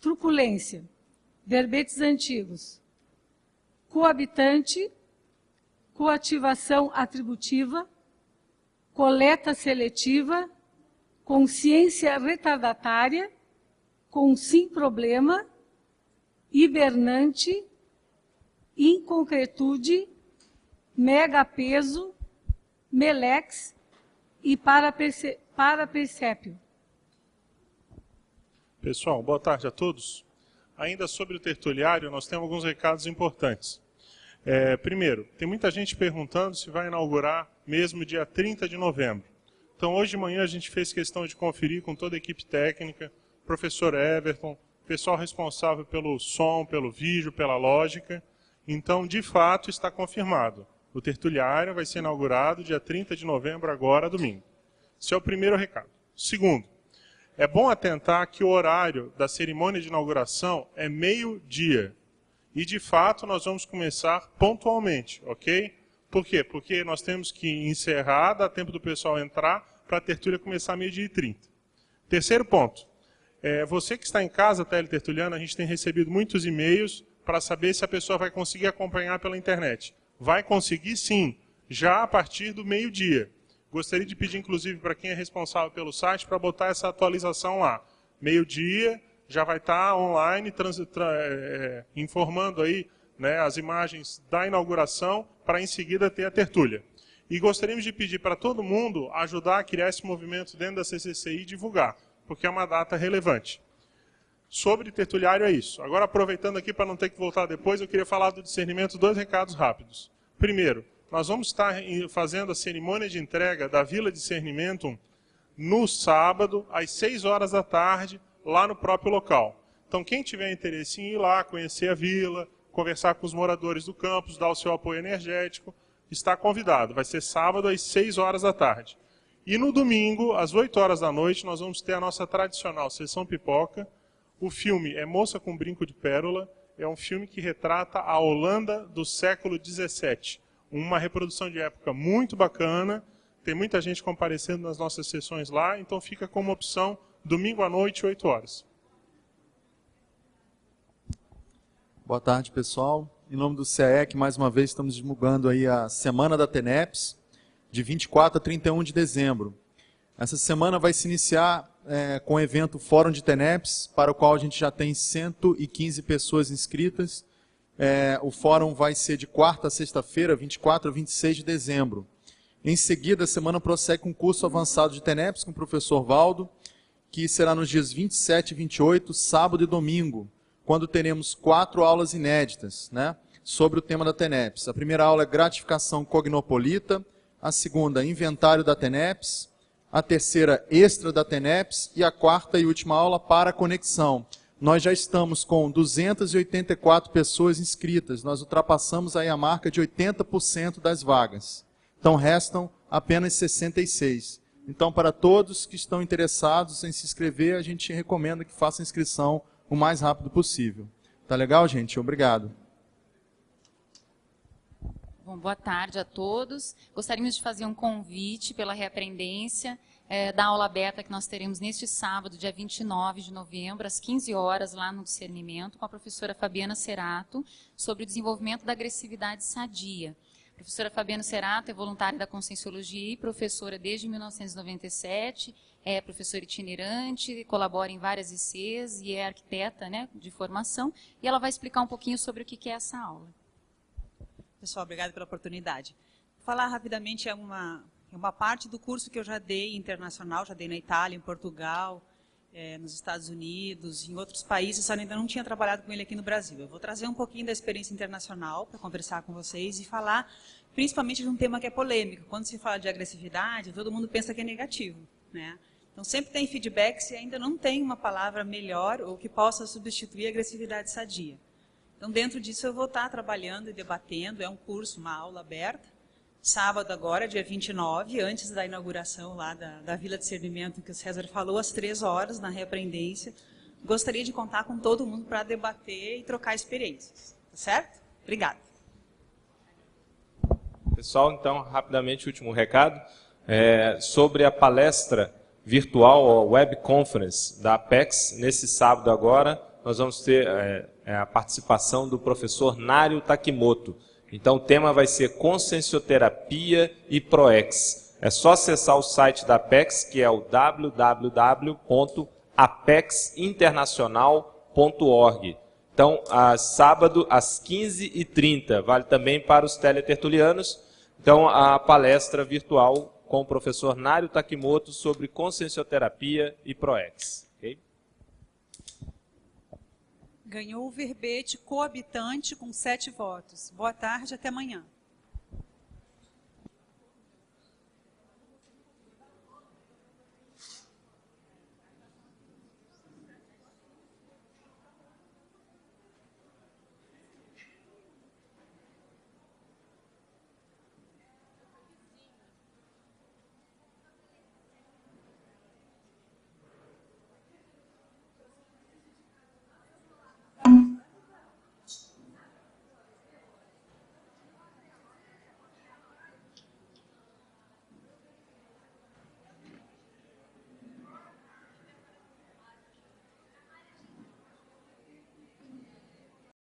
Speaker 8: truculência, verbetes antigos, coabitante, coativação atributiva, coleta seletiva, consciência retardatária, consim problema, hibernante, inconcretude, megapeso, melex e parapercépio.
Speaker 9: Pessoal, boa tarde a todos. ainda sobre o tertuliário, nós temos alguns recados importantes. Primeiro, tem muita gente perguntando se vai inaugurar mesmo dia 30 de novembro. Então, hoje de manhã a gente fez questão de conferir com toda a equipe técnica, professor Everton, pessoal responsável pelo som, pelo vídeo, pela lógica. Então, de fato, está confirmado. O tertuliário vai ser inaugurado dia 30 de novembro, agora, domingo. Esse é o primeiro recado. Segundo, é bom atentar que o horário da cerimônia de inauguração é meio-dia. E, de fato, nós vamos começar pontualmente, ok? Por quê? Porque nós temos que encerrar, dá tempo do pessoal entrar, para a tertúlia começar meio-dia e 30. Terceiro ponto. Você que está em casa, teletertuliano, a gente tem recebido muitos e-mails para saber se a pessoa vai conseguir acompanhar pela internet. Vai conseguir, sim, já a partir do meio-dia. Gostaria de pedir, inclusive, para quem é responsável pelo site, para botar essa atualização lá. Meio-dia, já vai estar online, informando aí, né, as imagens da inauguração, para em seguida ter a tertúlia. E gostaríamos de pedir para todo mundo ajudar a criar esse movimento dentro da CCCI e divulgar, porque é uma data relevante. Sobre tertuliário é isso. Agora, aproveitando aqui para não ter que voltar depois, eu queria falar do discernimento, 2 recados rápidos. Primeiro, nós vamos estar fazendo a cerimônia de entrega da Vila Discernimentum no sábado, às 6 horas da tarde, lá no próprio local. Então, quem tiver interesse em ir lá, conhecer a vila, conversar com os moradores do campus, dar o seu apoio energético, está convidado. Vai ser sábado, às 6 horas da tarde. E no domingo, às 8 horas da noite, nós vamos ter a nossa tradicional sessão pipoca. O filme é Moça com Brinco de Pérola. É um filme que retrata a Holanda do século XVII. Uma reprodução de época muito bacana. Tem muita gente comparecendo nas nossas sessões lá, então fica como opção domingo à noite, 8 horas.
Speaker 17: Boa tarde, pessoal. Em nome do CAEC, mais uma vez estamos divulgando aí a Semana da TENEPS, de 24 a 31 de dezembro. Essa semana vai se iniciar com o evento Fórum de TENEPS, para o qual a gente já tem 115 pessoas inscritas. O fórum vai ser de quarta a sexta-feira, 24 a 26 de dezembro. Em seguida, a semana prossegue com um curso avançado de TENEPS com o professor Valdo, que será nos dias 27 e 28, sábado e domingo, quando teremos 4 aulas inéditas, né, sobre o tema da TENEPS. A primeira aula é gratificação cognopolita, a segunda, inventário da TENEPS, a terceira, extra da TENEPS, e a quarta e última aula, para conexão. Nós já estamos com 284 pessoas inscritas, nós ultrapassamos aí a marca de 80% das vagas. Então restam apenas 66. Então, para todos que estão interessados em se inscrever, a gente recomenda que façam a inscrição o mais rápido possível. Tá legal, gente? Obrigado.
Speaker 18: Bom, boa tarde a todos. Gostaríamos de fazer um convite pela reaprendência da aula aberta que nós teremos neste sábado, dia 29 de novembro, às 15 horas, lá no Discernimento, com a professora Fabiana Cerato, sobre o desenvolvimento da agressividade sadia. A professora Fabiana Cerato é voluntária da Conscienciologia e professora desde 1997, é professora itinerante, colabora em várias ICs e é arquiteta, né, de formação, e ela vai explicar um pouquinho sobre o que é essa aula.
Speaker 19: Pessoal, obrigada pela oportunidade. Vou falar rapidamente uma parte do curso que eu já dei internacional, já dei na Itália, em Portugal, nos Estados Unidos, em outros países, só ainda não tinha trabalhado com ele aqui no Brasil. Eu vou trazer um pouquinho da experiência internacional para conversar com vocês e falar principalmente de um tema que é polêmico. Quando se fala de agressividade, todo mundo pensa que é negativo, né? Então sempre tem feedback se ainda não tem uma palavra melhor ou que possa substituir a agressividade sadia. Então dentro disso eu vou estar trabalhando e debatendo, é um curso, uma aula aberta, sábado agora, dia 29, antes da inauguração lá da Vila Discernimento, que o César falou, às 3 horas, na reaprendência. Gostaria de contar com todo mundo para debater e trocar experiências. Tá certo? Obrigada.
Speaker 7: Pessoal, então, rapidamente, último recado. Sobre a palestra virtual, a web conference da Apex, nesse sábado agora, nós vamos ter a participação do professor Nário Takimoto. Então o tema vai ser Consciencioterapia e ProEx. É só acessar o site da Apex, que é o www.apexinternacional.org. Então, sábado, às 15h30, vale também para os teletertulianos. Então, a palestra virtual com o professor Nário Takimoto sobre Consciencioterapia e ProEx. Okay?
Speaker 16: Ganhou o verbete coabitante com 7 votos. Boa tarde, até amanhã.